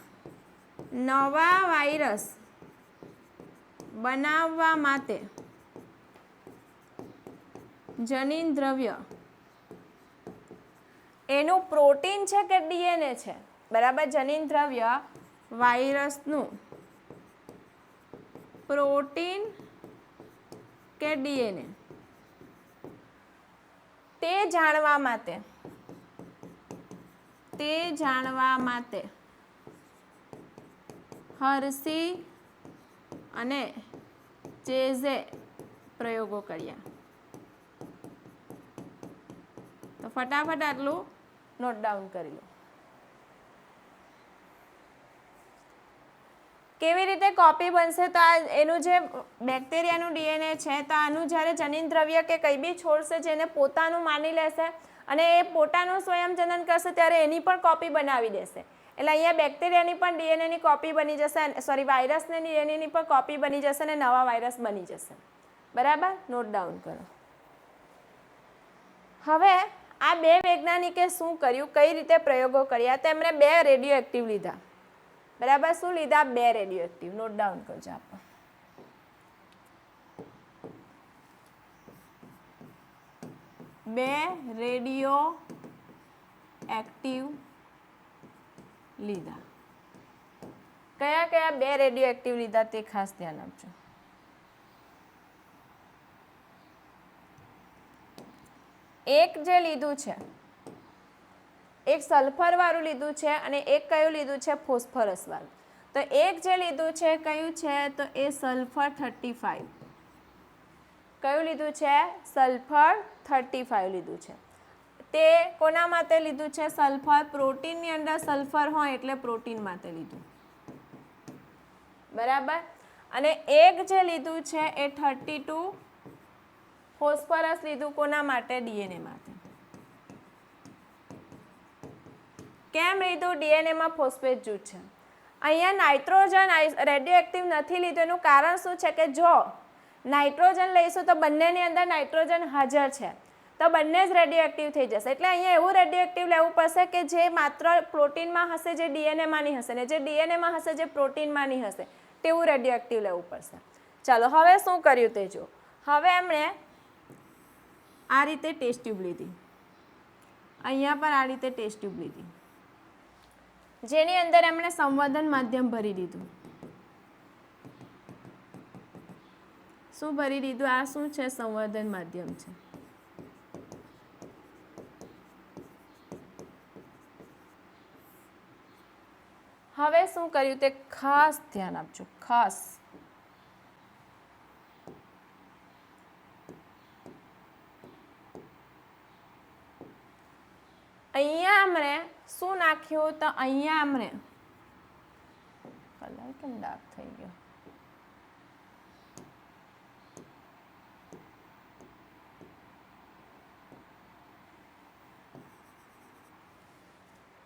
નવા વાયરસ બનાવવા માટે જનીન દ્રવ્ય એનું પ્રોટીન છે કે ડીએનએ છે? બરાબર. જનીન દ્રવ્ય વાયરસનું પ્રોટીન કે ડીએનએ તે જાણવા માટે હર્શી અને ચેઝે પ્રયોગો કર્યા. તો ફટાફટ આટલું નોટ ડાઉન કરી લો. કેવી રીતે કોપી બનશે? તો આ એનું જે બેક્ટેરિયાનું ડીએનએ છે તો આનું જ્યારે જનીન દ્રવ્ય કે કંઈ બી છોડશે જેને પોતાનું માની લેશે અને એ પોતાનું સ્વયંજનન કરશે ત્યારે એની પણ કોપી બનાવી દેશે. એટલે અહીંયા બેક્ટેરિયાની પણ ડીએનએની કોપી બની જશે, સોરી વાયરસની ડીએનએની પણ કોપી બની જશે અને નવા વાયરસ બની જશે. બરાબર, નોટ ડાઉન કરો. હવે આ બે વૈજ્ઞાનિકે શું કર્યું, કઈ રીતે પ્રયોગો કર્યા, તેમણે 2 રેડિયો એક્ટિવ લીધા. બરાબર, શું લીધા? 2 રેડિયો એક્ટિવ. નોટ ડાઉન કરજો આપણે. બે રેડિયો એક્ટિવ લીધા. કયા કયા 2 રેડિયો એક્ટિવ લીધા તે ખાસ ધ્યાન આપજો. એક જે લીધું છે, એક સલ્ફર વાળું લીધું છે અને એક કયું લીધું છે? ફોસ્ફરસ વાળું. તો એક જે લીધું છે કયું છે? તો એ સલ્ફર 35. કયું લીધું છે? સલ્ફર 35 લીધું છે. તે કોના માટે લીધું છે સલ્ફર? પ્રોટીનની અંદર સલ્ફર હોય એટલે પ્રોટીન માટે લીધું. બરાબર. અને એક જે લીધું છે એ 32 ફોસ્ફરસ લીધું. કોના માટે? ડીએનએ માટે. કેમ લીધું? ડીએનએમાં ફોસ્ફેટ જૂથ છે. અહીંયા નાઇટ્રોજન રેડિયો એક્ટિવ નથી લીધું. એનું કારણ શું છે કે જો નાઇટ્રોજન લઈશું તો બંનેની અંદર નાઇટ્રોજન હાજર છે, તો બંને જ રેડિયો એક્ટિવ થઈ જશે. એટલે અહીંયા એવું રેડિયો એક્ટિવ લેવું પડશે કે જે માત્ર પ્રોટીનમાં હશે, જે ડીએનએમાં નહીં હશે, ને જે ડીએનએમાં હશે, જે પ્રોટીનમાં નહીં હશે, તેવું રેડિયો એક્ટિવ લેવું પડશે. ચાલો હવે શું કર્યું તે જો. હવે એમણે આ રીતે ટેસ્ટ ટ્યુબ લીધી, અહીંયા પણ આ રીતે ટેસ્ટ ટ્યુબ લીધી, જેની અંદર એમણે સંવર્ધન માધ્યમ ભરી દીધું. શું ભરી દીધું? આ શું છે? સંવર્ધન માધ્યમ છે. હવે શું કર્યું તે ખાસ ધ્યાન આપજો. ખાસ અહીંયા આપણે શું નાખ્યું? તો અહીંયા આપણે કલર કેમ ડાર્ક થઈ ગયો?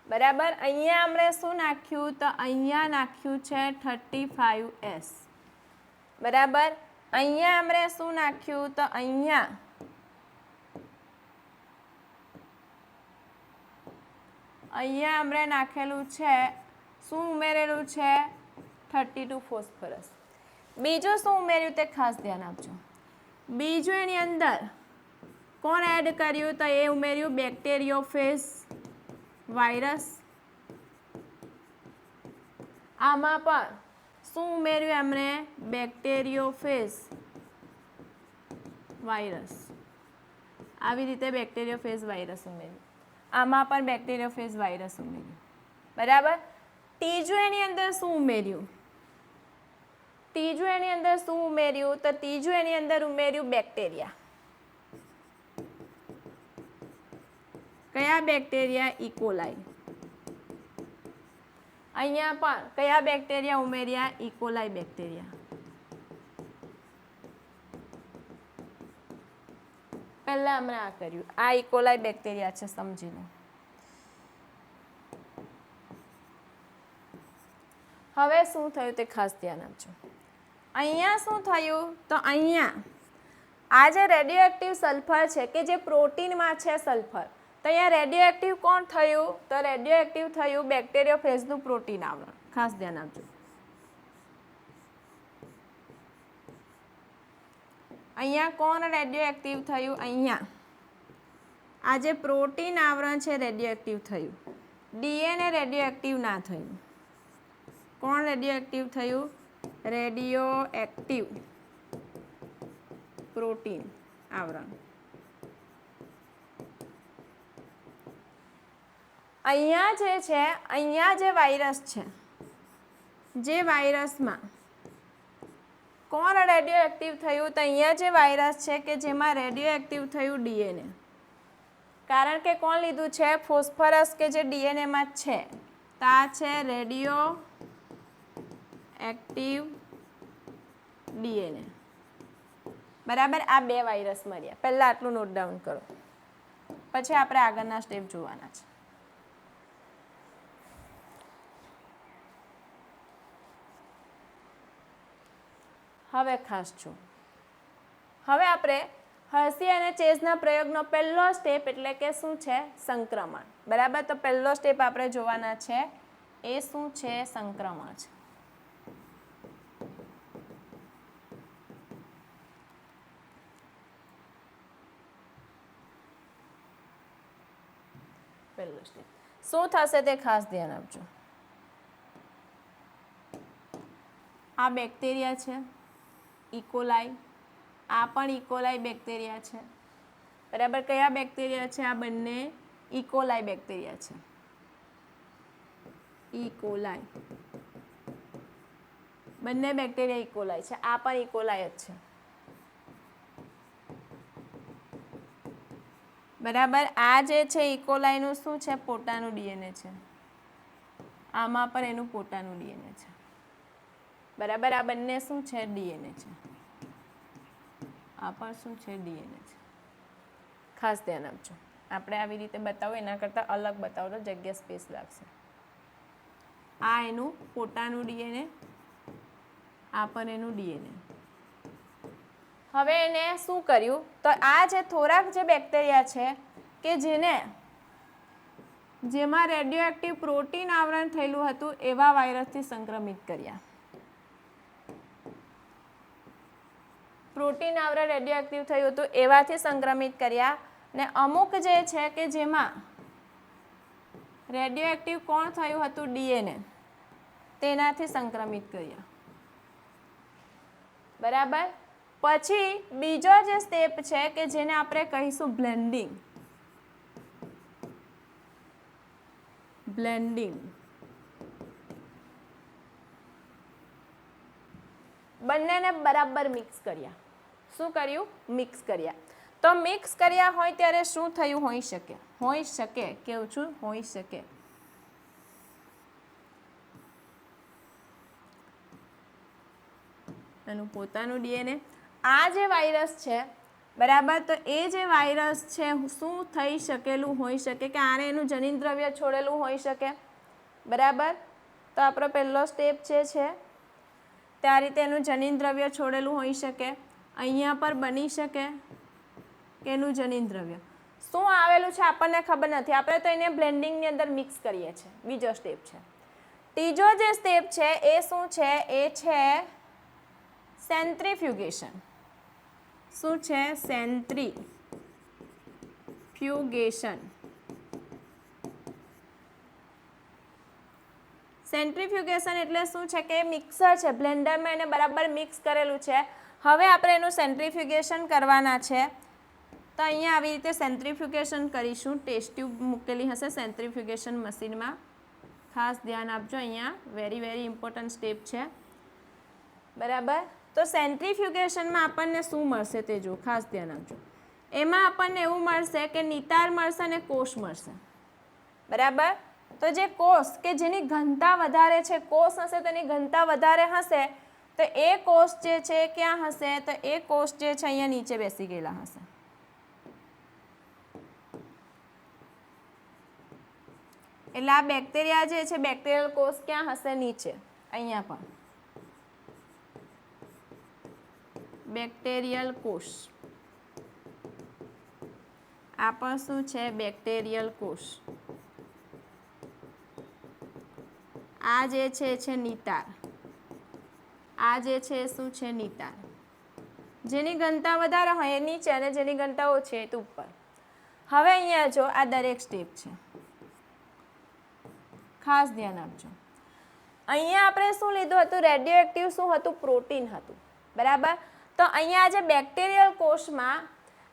બરાબર. અહીંયા આપણે શું નાખ્યું? તો અહીંયા નાખ્યું છે 35S. બરાબર. અહીંયા આપણે શું નાખ્યું? તો અહીંયા આપણે નાખેલું છે, શું ઉમેરેલું છે? 32 ફોસ્ફરસ. બીજું શું ઉમેર્યું તે ખાસ ધ્યાન આપજો. બીજું એની અંદર કોણ એડ કર્યું? તો એ ઉમેર્યું બેક્ટેરિયોફેજ વાયરસ. આમાં પણ શું ઉમેર્યું એમણે? બેક્ટેરિયોફેજ વાયરસ. આવી રીતે બેક્ટેરિયોફેજ વાયરસ ઉમેર્યું. આમાં પણ બેક્ટેરિયોફેજ વાયરસ ઉમેર્યું. બરાબર. ત્રીજું એની અંદર શું ઉમેર્યું? ત્રીજું એની અંદર શું ઉમેર્યું? તો ત્રીજું એની અંદર ઉમેર્યું બેક્ટેરિયા. કયા બેક્ટેરિયા? ઇકોલાઈ. અહીંયા પણ કયા બેક્ટેરિયા ઉમેર્યા? E. coli bacteria. પહેલા હમણાં આ કર્યું. આ ઇકોલાઈ બેક્ટેરિયા છે, સમજી લો. હવે શું થયું તે ખાસ ધ્યાન આપજો. અહીંયા શું થયું? તો અહીંયા આ જે રેડિયો એક્ટિવ સલ્ફર છે કે જે પ્રોટીનમાં છે સલ્ફર, તો અહીંયા રેડિયો એક્ટિવ કોણ થયું? તો રેડિયો એક્ટિવ થયું બેક્ટેરિયોફેજનું પ્રોટીન આવરણ. ખાસ ધ્યાન આપજો. અહીંયા કોણ રેડિયો એક્ટિવ થયું? અહીંયા આ જે પ્રોટીન આવરણ છે રેડિયો એક્ટિવ થયું. ડીએનએ રેડિયો એક્ટિવ ના થયું. કોણ રેડિયો એક્ટિવ થયું? રેડિયો એક્ટિવ પ્રોટીન આવરણ. અહીંયા જે છે, અહીંયા જે વાયરસ છે, જે વાયરસમાં કોણ રેડિયો એક્ટિવ થયું? તો અહીંયા જે વાયરસ છે કે જેમાં રેડિયો એક્ટિવ થયું ડીએનએ. કારણ કે કોણ લીધું છે? ફોસ્ફરસ કે જે ડીએનએમાં જ છે. તો આ છે રેડિયો એક્ટિવ ડીએનએ. બરાબર. આ 2 વાયરસ મળ્યા. પહેલાં આટલું નોટ ડાઉન કરો, પછી આપણે આગળના સ્ટેપ જોવાના છે. હવે ખાસ છું. હવે આપણે હર્સી અને ચેઝના પ્રયોગનો પહેલો સ્ટેપ એટલે કે શું છે? સંક્રમણ. બરાબર, તો પહેલો સ્ટેપ આપણે જોવાના છે એ શું છે? સંક્રમણ છે. પહેલો સ્ટેપ શું થશે તે ખાસ ધ્યાન આપજો. આ બેક્ટેરિયા છે ઇકોલાઈ, આ પણ ઇકોલાઈ બેક્ટેરિયા છે. બરાબર, કયા બેક્ટેરિયા છે? આ બંને ઇકોલાઈ બેક્ટેરિયા છે. ઇકોલાઈ, બંને બેક્ટેરિયા ઇકોલાઈ છે. આ પણ ઇકોલાઈ જ છે. બરાબર, આ જે છે ઇકોલાઈનું શું છે? પોતાનું ડીએનએ છે. આમાં પણ એનું પોતાનું ડીએનએ છે. બરાબર, આ બંને શું છે? ડીએનએ છે. આ પણ શું છે? ડીએનએ છે. ખાસ ધ્યાન આપજો. આપણે આવી રીતે બતાવો એના કરતાં અલગ બતાવો તો જગ્યા સ્પેસ લાગશે. આ એનું પોતાનું ડીએનએ, આ પણ એનું ડીએનએ. હવે એને શું કર્યું? તો આ જે થોડાક જે બેક્ટેરિયા છે કે જેમાં રેડિયો એક્ટિવ પ્રોટીન આવરણ થયેલું હતું એવા વાયરસથી સંક્રમિત કર્યા. પ્રોટીન આવરણ રેડિયો એક્ટિવ થયું હતું એવાથી સંક્રમિત કર્યા. ને અમુક જે છે કે જેમાં રેડિયો એક્ટિવ કોણ થયું હતું? ડીએનએ, તેનાથી સંક્રમિત કર્યા. બરાબર, પછી બીજો જે સ્ટેપ છે કે જેને આપણે કહીશું બ્લેન્ડિંગ. બ્લેન્ડિંગ. બંનેને બરાબર મિક્સ કર્યા. શું કર્યું? મિક્સ કર્યા. તો મિક્સ કર્યા હોય ત્યારે શું થયું હોઈ શકે? હોઈ શકે, કેવું છું? હોઈ શકે. એનું પોતાનું ડીએનએ. આ જે વાયરસ છે બરાબર, તો એ જે વાયરસ છે શું થઈ શકેલું હોઈ શકે કે આને એનું જનીન દ્રવ્ય છોડેલું હોઈ શકે. બરાબર, તો આપણો પહેલો સ્ટેપ જે છે તે આ રીતે એનું જનીન દ્રવ્ય છોડેલું હોઈ શકે. અહીંયા પર બની શકે કે એનું જનીન દ્રવ્ય શું આવેલું છે આપણને ખબર નથી. આપણે તો એને બ્લેન્ડિંગની અંદર મિક્સ કરીએ છીએ. બીજો સ્ટેપ છે. ત્રીજો જે સ્ટેપ છે એ શું છે? એ છે સેન્ટ્રીફ્યુગેશન. શું છે? સેન્ટ્રીફ્યુગેશન. સેન્ટ્રીફ્યુગેશન એટલે શું છે કે મિક્સર છે, બ્લેન્ડરમાં એને બરાબર મિક્સ કરેલું છે. હવે આપણે એનું સેન્ટ્રીફ્યુગેશન કરવાના છે. તો અહીંયા આવી રીતે સેન્ટ્રીફ્યુગેશન કરીશું. ટેસ્ટ ટ્યુબ મૂકેલી હશે સેન્ટ્રીફ્યુગેશન મશીનમાં. ખાસ ધ્યાન આપજો, અહીંયા વેરી ઇમ્પોર્ટન્ટ સ્ટેપ છે. બરાબર, તો સેન્ટ્રીફ્યુગેશનમાં આપણને શું મળશે તે જો ખાસ ધ્યાન આપજો. એમાં આપણને એવું મળશે કે નિતાર મળશે અને કોષ મળશે. બરાબર, તો જે કોષ કે જેની ઘનતા વધારે છે, કોષ હશે તેની ઘનતા વધારે હશે, તો એ કોષ જે છે ક્યાં હશે? તો એ કોષ જે છે અહીંયા નીચે બેસી ગયેલા હશે. એટલે આ બેક્ટેરિયા જે છે બેક્ટેરિયલ કોષ ક્યાં હશે? નીચે. અહીંયા પણ બેક્ટેરિયલ કોષ. આ પણ શું છે? બેક્ટેરિયલ કોષ. આ જે છે નિતાર. આ જે છે શું છે? નિતાર. જેની ઘનતા વધારે હોય એ નીચે અને જેની ઘનતા ઓછી એ ઉપર. હવે અહીંયા જો આ દરેક સ્ટેપ છે, ખાસ ધ્યાન આપજો. અહીંયા આપણે શું લીધું હતું? રેડિયો એક્ટિવ શું હતું? પ્રોટીન હતું. બરાબર, તો અહીંયા જે બેક્ટેરિયલ કોષમાં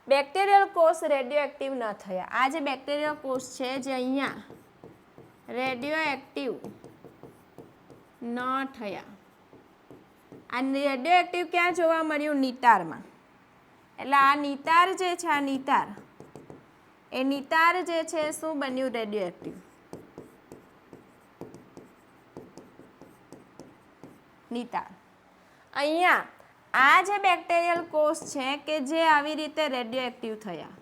બેક્ટેરિયલ કોષ રેડિયો એક્ટિવ ન થયા. આ જે બેક્ટેરિયલ કોષ છે જે અહીંયા રેડિયો એક્ટિવ ન થયા. આ રેડિયો એક્ટિવ ક્યાં જોવા મળ્યું? નિતારમાં. એટલે આ નિતાર જે છે, આ નિતાર, એ નિતાર જે છે શું બન્યું? Radioactive. નિતાર. અહીંયા આ જે બેક્ટેરિયલ કોષ છે કે જે આવી રીતે રેડિયો એક્ટિવ થયા.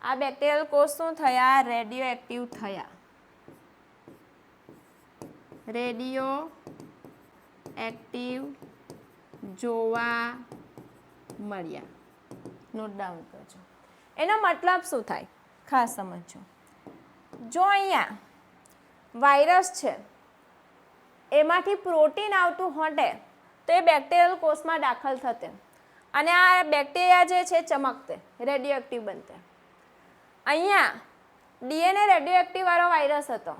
આ બેક્ટેરિયલ કોષ શું થયા? રેડિયો એક્ટિવ થયા. રેડિયો એક્ટિવ જોવા મળ્યા. નોટ ડાઉન કરજો. એનો મતલબ શું થાય ખાસ સમજો. જો અહીંયા વાયરસ છે એમાંથી પ્રોટીન આવતું હોતે તો એ બેક્ટેરિયલ કોષમાં દાખલ થતે અને આ બેક્ટેરિયા જે છે ચમકતે, રેડિયો એક્ટિવ બનતે. અહીંયા ડીએનએ રેડિયો એક્ટિવ વાળો વાયરસ હતો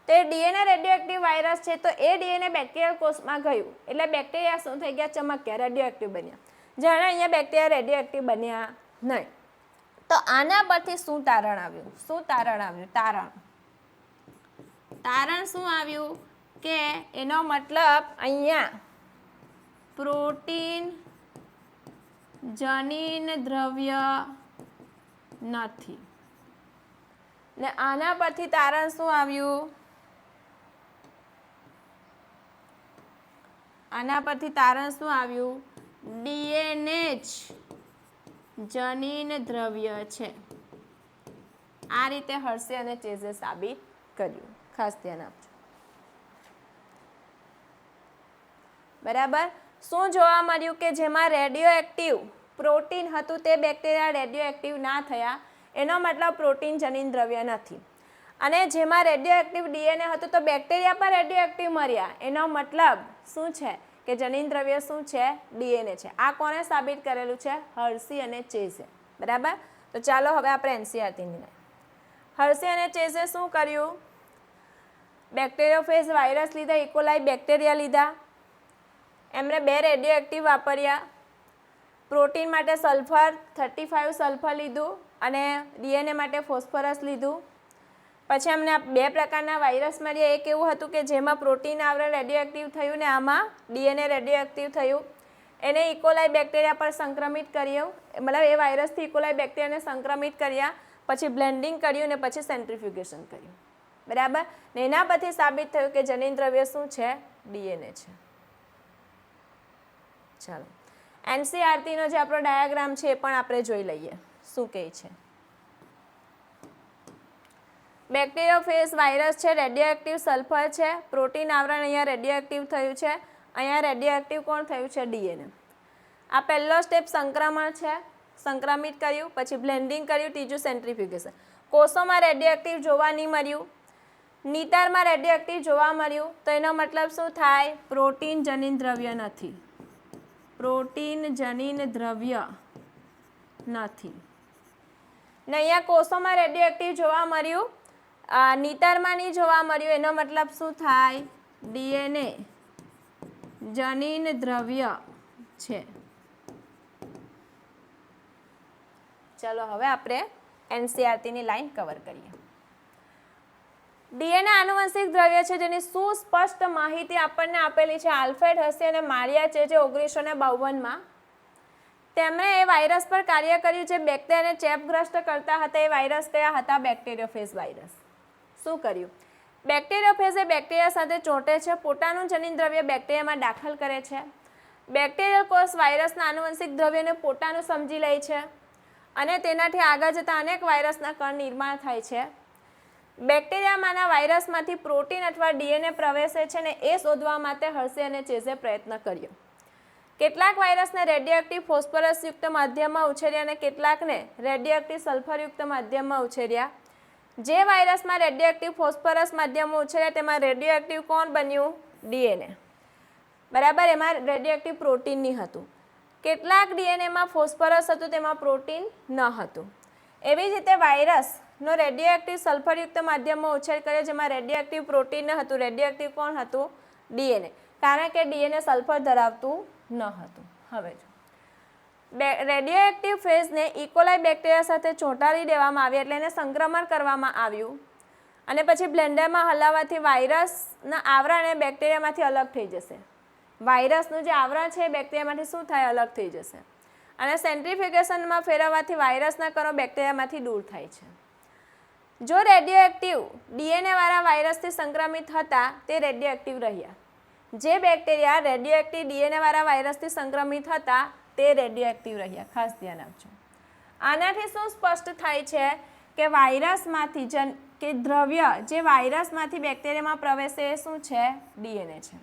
તો એ ડીએનએ રેડિયો એક્ટિવ વાયરસ છે તો એ ડીએનએ બેક્ટેરિયલ કોષમાં ગયું એટલે બેક્ટેરિયા શું થઈ ગયા, ચમક્યા, રેડિયો એક્ટિવ બન્યા. જ્યારે અહીંયા બેક્ટેરિયા રેડિયો એક્ટિવ બન્યા નહીં. તો આના પરથી શું તારણ આવ્યું, તારણ શું આવ્યું કે એનો મતલબ અહીંયા પ્રોટીન જનીન દ્રવ્ય નથી. ને આના પરથી તારણ શું આવ્યું, ડીએનએ જ જનીન દ્રવ્ય છે. આ રીતે હર્ષે અને ચેઝે સાબિત કર્યું. ખાસ ધ્યાન આપજો. બરાબર. શું જોવા મળ્યું કે જેમાં રેડિયો એક્ટિવ પ્રોટીન હતું તે બેક્ટેરિયા રેડિયો એક્ટિવ ના થયા, એનો મતલબ પ્રોટીન જનીન દ્રવ્ય નથી. અને જેમાં રેડિયો એક્ટિવ ડીએનએ હતું તો બેક્ટેરિયા પણ રેડિયો એક્ટિવ મર્યા, એનો મતલબ શું છે કે જનીન દ્રવ્ય શું છે, ડીએનએ છે. આ કોણે સાબિત કરેલું છે, હર્ષી અને ચેઝે. બરાબર. તો ચાલો હવે આપણે એનસીઆરટીની લઈએ. હર્ષી અને ચેઝે શું કર્યું, બેક્ટેરિયોફેજ વાયરસ લીધા, ઇકોલાઈ બેક્ટેરિયા લીધા, એમણે 2 રેડિયો એક્ટિવ વાપર્યા. પ્રોટીન માટે સલ્ફર 35 સલ્ફર લીધું અને ડીએનએ માટે ફોસ્ફરસ લીધું. પછી અમને 2 પ્રકારના વાયરસ મળ્યા. એક એવું હતું કે જેમાં પ્રોટીન આવરણ રેડિયો એક્ટિવ થયું ને આમાં ડીએનએ રેડિયો એક્ટિવ થયું. એને ઇકોલાઈ બેક્ટેરિયા પર સંક્રમિત કર્યું, મતલબ એ વાયરસથી ઇકોલાઈ બેક્ટેરિયાને સંક્રમિત કર્યા, પછી બ્લેન્ડિંગ કર્યું ને પછી સેન્ટ્રીફ્યુગેશન કર્યું. બરાબર. ને એના પરથી સાબિત થયું કે જનીન દ્રવ્ય શું છે, ડીએનએ છે. ચાલો એનસીઆરટીનો જે આપણો ડાયાગ્રામ છે એ પણ આપણે જોઈ લઈએ શું કહે છે. બેક્ટેરિયોફેજ વાયરસ છે, રેડિયો એક્ટિવ સલ્ફર છે, પ્રોટીન આવરણ અહીંયા રેડિયો એક્ટિવ થયું છે, અહીંયા રેડિયો એક્ટિવ કોણ થયું છે, ડીએનએ. આ પહેલો સ્ટેપ સંક્રમણ છે, સંક્રમિત કર્યું, પછી બ્લેન્ડિંગ કર્યું, ત્રીજું સેન્ટ્રીફ્યુગેશન. કોષોમાં રેડિયો એક્ટિવ જોવા નહીં મળ્યું, નિતારમાં રેડિયો એક્ટિવ જોવા મળ્યું, તો એનો મતલબ શું થાય, પ્રોટીન જનીન દ્રવ્ય નથી, પ્રોટીન જનીન દ્રવ્ય નથી. ને અહીંયા કોષોમાં રેડિયો એક્ટિવ જોવા મળ્યું, નિતારમાં નહીં જોવા મળ્યું, એનો મતલબ શું થાય, ડીએનએ જનીન દ્રવ્ય છે. ચલો હવે આપણે એનસીઆરટીની લાઈન કવર કરીએ. ડીએનએ આનુવંશિક દ્રવ્ય છે જેની સુસ્પષ્ટ માહિતી આપણને આપેલી છે આલ્ફ્રેડ હસી અને મારિયા ચેઝે 1952માં. તેમણે એ વાયરસ પર કાર્ય કર્યું જે બેક્ટેરિયાને ચેપગ્રસ્ત કરતા હતા. એ વાયરસ કયા હતા, બેક્ટેરિયોફેજ વાયરસ. શું કર્યું, બેક્ટેરિયોફેજ એ બેક્ટેરિયા સાથે ચોંટે છે, પોતાનું જનીન દ્રવ્ય બેક્ટેરિયામાં દાખલ કરે છે. બેક્ટેરિયલ કોષ વાયરસના આનુવંશિક દ્રવ્યને પોતાનું સમજી લે છે અને તેનાથી આગળ જતાં અનેક વાયરસના કણ નિર્માણ થાય છે. બેક્ટેરિયામાંના વાયરસમાંથી પ્રોટીન અથવા ડીએનએ પ્રવેશે છે ને એ શોધવા માટે હર્ષે અને ચેઝે પ્રયત્ન કર્યો. કેટલાક વાયરસને રેડિયોએક્ટિવ ફોસ્ફરસયુક્ત માધ્યમમાં ઉછેર્યા અને કેટલાકને રેડિયોએક્ટિવ સલ્ફરયુક્ત માધ્યમમાં ઉછેર્યા. જે વાયરસમાં રેડિયોએક્ટિવ ફોસ્ફરસ માધ્યમમાં ઉછેર્યા તેમાં રેડિયોએક્ટિવ કોણ બન્યું, ડીએનએ. બરાબર. એમાં રેડિયોએક્ટિવ પ્રોટીન નહીં હતું. કેટલાક ડીએનએમાં ફોસ્ફરસ હતું, તેમાં પ્રોટીન ન હતું. એવી જ રીતે વાયરસનો રેડિયોએક્ટિવ સલ્ફરયુક્ત માધ્યમમાં ઉછેર કર્યો જેમાં રેડિયોએક્ટિવ પ્રોટીન ન હતું, રેડિયોએક્ટિવ કોણ હતું, ડીએનએ. કારણ કે ડીએનએ સલ્ફર ધરાવતું ન હતું. હવે રેડિયોએક્ટિવ ફેઝને ઇકોલાઈ બેક્ટેરિયા સાથે ચોંટાડી દેવામાં આવી એટલે એને સંક્રમણ કરવામાં આવ્યું અને પછી બ્લેન્ડરમાં હલાવવાથી વાયરસના આવરણ એ બેક્ટેરિયામાંથી અલગ થઈ જશે. વાયરસનું જે આવરણ છે એ બેક્ટેરિયામાંથી શું થાય, અલગ થઈ જશે. અને સેન્ટ્રીફ્યુગેશનમાં ફેરવવાથી વાયરસના કણો બેક્ટેરિયામાંથી દૂર થાય છે. જો રેડિયોએક્ટિવ ડીએનએવાળા વાયરસથી સંક્રમિત હતા તે રેડિયોએક્ટિવ રહ્યા. જે બેક્ટેરિયા રેડિયોએક્ટિવ ડીએનએવાળા વાયરસથી સંક્રમિત હતા તે રેડિયોએક્ટિવ રહ્યા. ખાસ ધ્યાન આપજો. આનાથી શું સ્પષ્ટ થાય છે કે વાયરસમાંથી કે દ્રવ્ય જે વાયરસમાંથી બેક્ટેરિયામાં પ્રવેશે એ શું છે, ડીએનએ છે.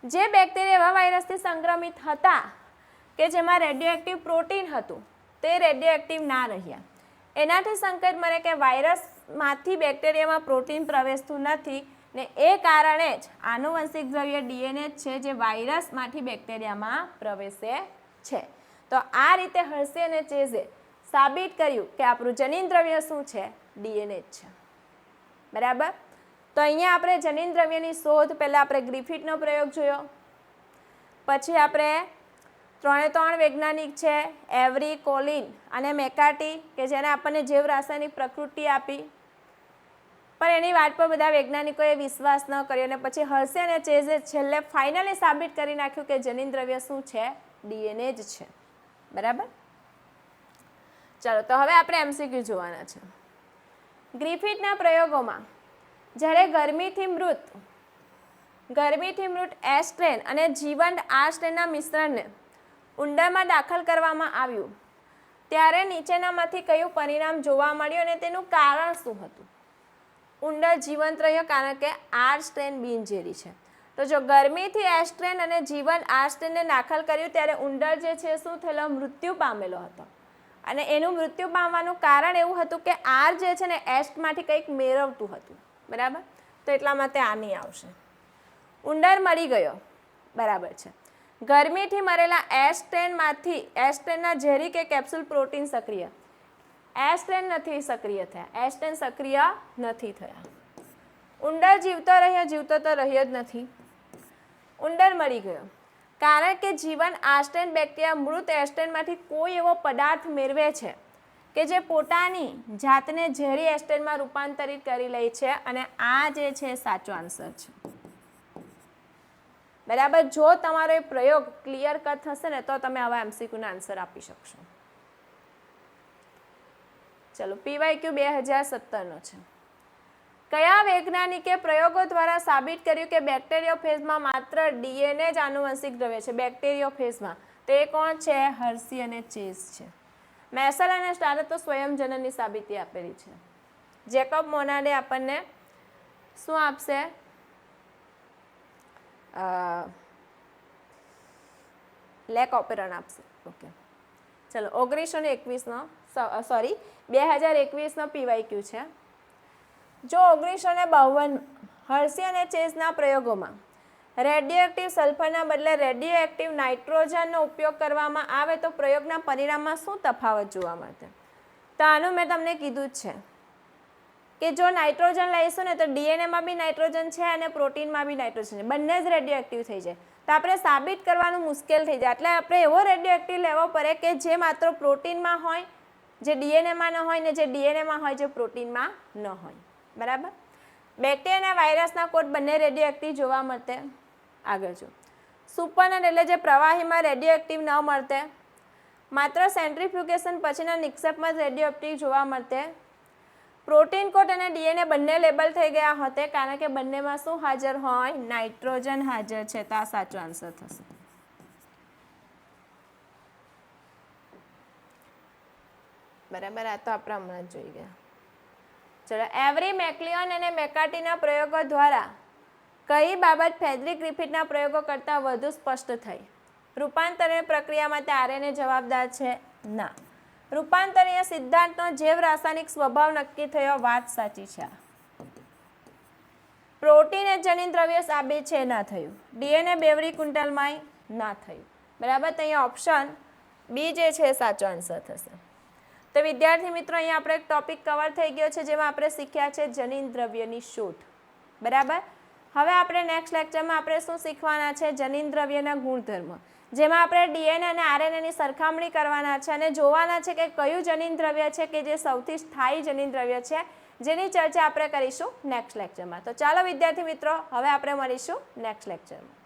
જે બેક્ટેરિયા એવા વાયરસથી સંક્રમિત હતા કે જેમાં રેડિયોએક્ટિવ પ્રોટીન હતું તે રેડિયોએક્ટિવ ના રહ્યા. એનાથી સંકેત મળે કે વાયરસમાંથી બેક્ટેરિયામાં પ્રોટીન પ્રવેશતું નથી ને એ કારણે જ આનુવંશિક દ્રવ્ય ડીએનએ છે જે વાયરસમાંથી બેક્ટેરિયામાં પ્રવેશે છે. તો આ રીતે હર્શી અને ચેઝે સાબિત કર્યું કે આપણું જનીન દ્રવ્ય શું છે? ડીએનએ જ છે. બરાબર. તો અહીંયા આપણે જનીન દ્રવ્યની શોધ પહેલાં આપણે ગ્રિફિથનો પ્રયોગ જોયો, પછી આપણે 3 વૈજ્ઞાનિક છે એવરી, કોલિન અને મેકાર્ટી કે જેને આપણને જૈવ રાસાયણિક પ્રકૃતિ આપી, પણ એની વાત પર બધા વૈજ્ઞાનિકોએ વિશ્વાસ ન કર્યો અને પછી હર્શી અને ચેઝે છેલ્લે ફાઇનલી સાબિત કરી નાખ્યું કે જનીન દ્રવ્ય શું છે? ડીએનએ જ છે. બરાબર. ચાલો તો હવે આપણે એમસીક્યુ જોવાના છે. ગ્રિફિથના પ્રયોગોમાં જ્યારે ગરમીથી મૃત એસ સ્ટ્રેન અને જીવંત આર સ્ટ્રેનના મિશ્રણને ઉંદરમાં દાખલ કરવામાં આવ્યું ત્યારે નીચેનામાંથી કયું પરિણામ જોવા મળ્યું અને તેનું કારણ શું હતું? ઉંદર જીવંત રહ્યો કારણ કે આર સ્ટ્રેન બિનઝેરી છે. તો જો ગરમીથી એસ સ્ટ્રેન અને જીવંત આર સ્ટ્રેનને દાખલ કર્યું ત્યારે ઉંદર જે છે શું થયેલો? મૃત્યુ પામેલો હતો. અને એનું મૃત્યુ પામવાનું કારણ એવું હતું કે આર જે છે ને એસ્ટમાંથી કંઈક મેળવતું હતું. બરાબર. તો એટલા માટે આ નહીં આવશે. ઉંદર મરી ગયો. બરાબર છે. ગરમીથી મરેલા એસ સ્ટ્રેનના ઝેરી કે કેપ્સ્યુલ પ્રોટીન સક્રિય. એસ સ્ટ્રેન નથી સક્રિય થયા. એસ સ્ટ્રેન સક્રિય નથી થયા. ઉંદર જીવતો તો રહ્યો જ નથી. ઉંદર મરી ગયો કારણ કે જીવન આસ્ટ્રેન બેક્ટેરિયા મૃત એસ્ટ્રેનમાંથી કોઈ એવો પદાર્થ મેળવે છે કે જે પોતાની જાતને ઝેરી એસ્ટ્રેનમાં રૂપાંતરિત કરી લે છે અને આ જે છે સાચો આન્સર છે. બરાબર. જો તમારો એ પ્રયોગ ક્લિયર કટ થશે ને તો તમે આવા એમસીક્યુના આન્સર આપી શકશો. ચલો પીવાયક્યુ 2017નો છે. કયા વૈજ્ઞાનિકે પ્રયોગો દ્વારા સાબિત કર્યું કે બેક્ટેરિયોફેજમાં માત્ર ડીએનએ જ આનુવંશિક દ્રવ્ય છે? બેક્ટેરિયોફેજમાં તે કોણ છે? હર્શી અને ચેઝ છે. મેસલ અને સ્ટારે તો સ્વયંજનનની સાબિતી આપેલી છે. જેકબ મોનાડે આપણને શું આપશે? લેક ઓપેરન આપશે. ઓકે. ચલો 2021નો પીવાયક્યુ છે. જો 1952 હર્શી અને ચેઝના પ્રયોગોમાં રેડિયોએક્ટિવ સલ્ફરના બદલે રેડિયોએક્ટિવ નાઇટ્રોજનનો ઉપયોગ કરવામાં આવે તો પ્રયોગના પરિણામમાં શું તફાવત જોવા મળશે? તો આનું મેં તમને કીધું જ છે કે જો નાઇટ્રોજન લઈશું ને તો ડીએનએમાં બી નાઇટ્રોજન છે અને પ્રોટીનમાં બી નાઇટ્રોજન છે. બંને જ રેડિયોએક્ટિવ થઈ જાય. તો આપણે સાબિત કરવાનું મુશ્કેલ થઈ જાય. એટલે આપણે એવો રેડિયોએક્ટિવ લેવો પડે કે જે માત્ર પ્રોટીનમાં હોય, જે ડીએનએમાં ન હોય, ને જે ડીએનએમાં હોય જે પ્રોટીનમાં ન હોય. બરાબર. બેક્ટેરિયા અને વાયરસના કોડ બંને રેડિયોએક્ટિવ જોવા મળતે. આગળ જો સુપરનટ એટલે જે પ્રવાહીમાં રેડિયોએક્ટિવ ન મળતે, માત્ર સેન્ટ્રીફ્યુગેશન પછીના નિક્ષેપમાં જ રેડિયોએક્ટિવ જોવા મળતે. પ્રોટીન કોડ અને ડીએનએ બંને લેબલ થઈ ગયા હોતે કારણ કે બંનેમાં શું હાજર હોય? નાઇટ્રોજન હાજર છે. તો આ સાચો આન્સર થશે. બરાબર. આ તો આપણે હમણાં જ જોઈ ગયા. ચલો એવરી, મેકલિયોન અને મેકાર્ટીના પ્રયોગો દ્વારા કઈ બાબત ફ્રેડરિક ગ્રિફિથના પ્રયોગો કરતાં વધુ સ્પષ્ટ થઈ? રૂપાંતરીય પ્રક્રિયા માટે આરએનએ જવાબદાર છે? ના. રૂપાંતરીય સિદ્ધાંતનો જૈવ રાસાયણિક સ્વભાવ નક્કી થયો. વાત સાચી છે. પ્રોટીન એ જનીન દ્રવ્ય સાબિત છે? ના થયું. ડીએનએ બેવરી ક્વિન્ટલમાં ના થયું. બરાબર. તો અહીંયા ઓપ્શન બી જે છે સાચો આન્સર થશે. તો વિદ્યાર્થી મિત્રો અહીંયા આપણે એક ટોપિક કવર થઈ ગયો છે જેમાં આપણે શીખ્યા છે જનીન દ્રવ્યની શોધ. બરાબર. હવે આપણે નેક્સ્ટ લેક્ચરમાં આપણે શું શીખવાના છે? જનીન દ્રવ્યના ગુણધર્મ, જેમાં આપણે ડીએનએ અને આરએનએની સરખામણી કરવાના છે અને જોવાના છે કે કયું જનીન દ્રવ્ય છે કે જે સૌથી સ્થાયી જનીન દ્રવ્ય છે, જેની ચર્ચા આપણે કરીશું નેક્સ્ટ લેક્ચરમાં. તો ચાલો વિદ્યાર્થી મિત્રો હવે આપણે મળીશું નેક્સ્ટ લેક્ચરમાં.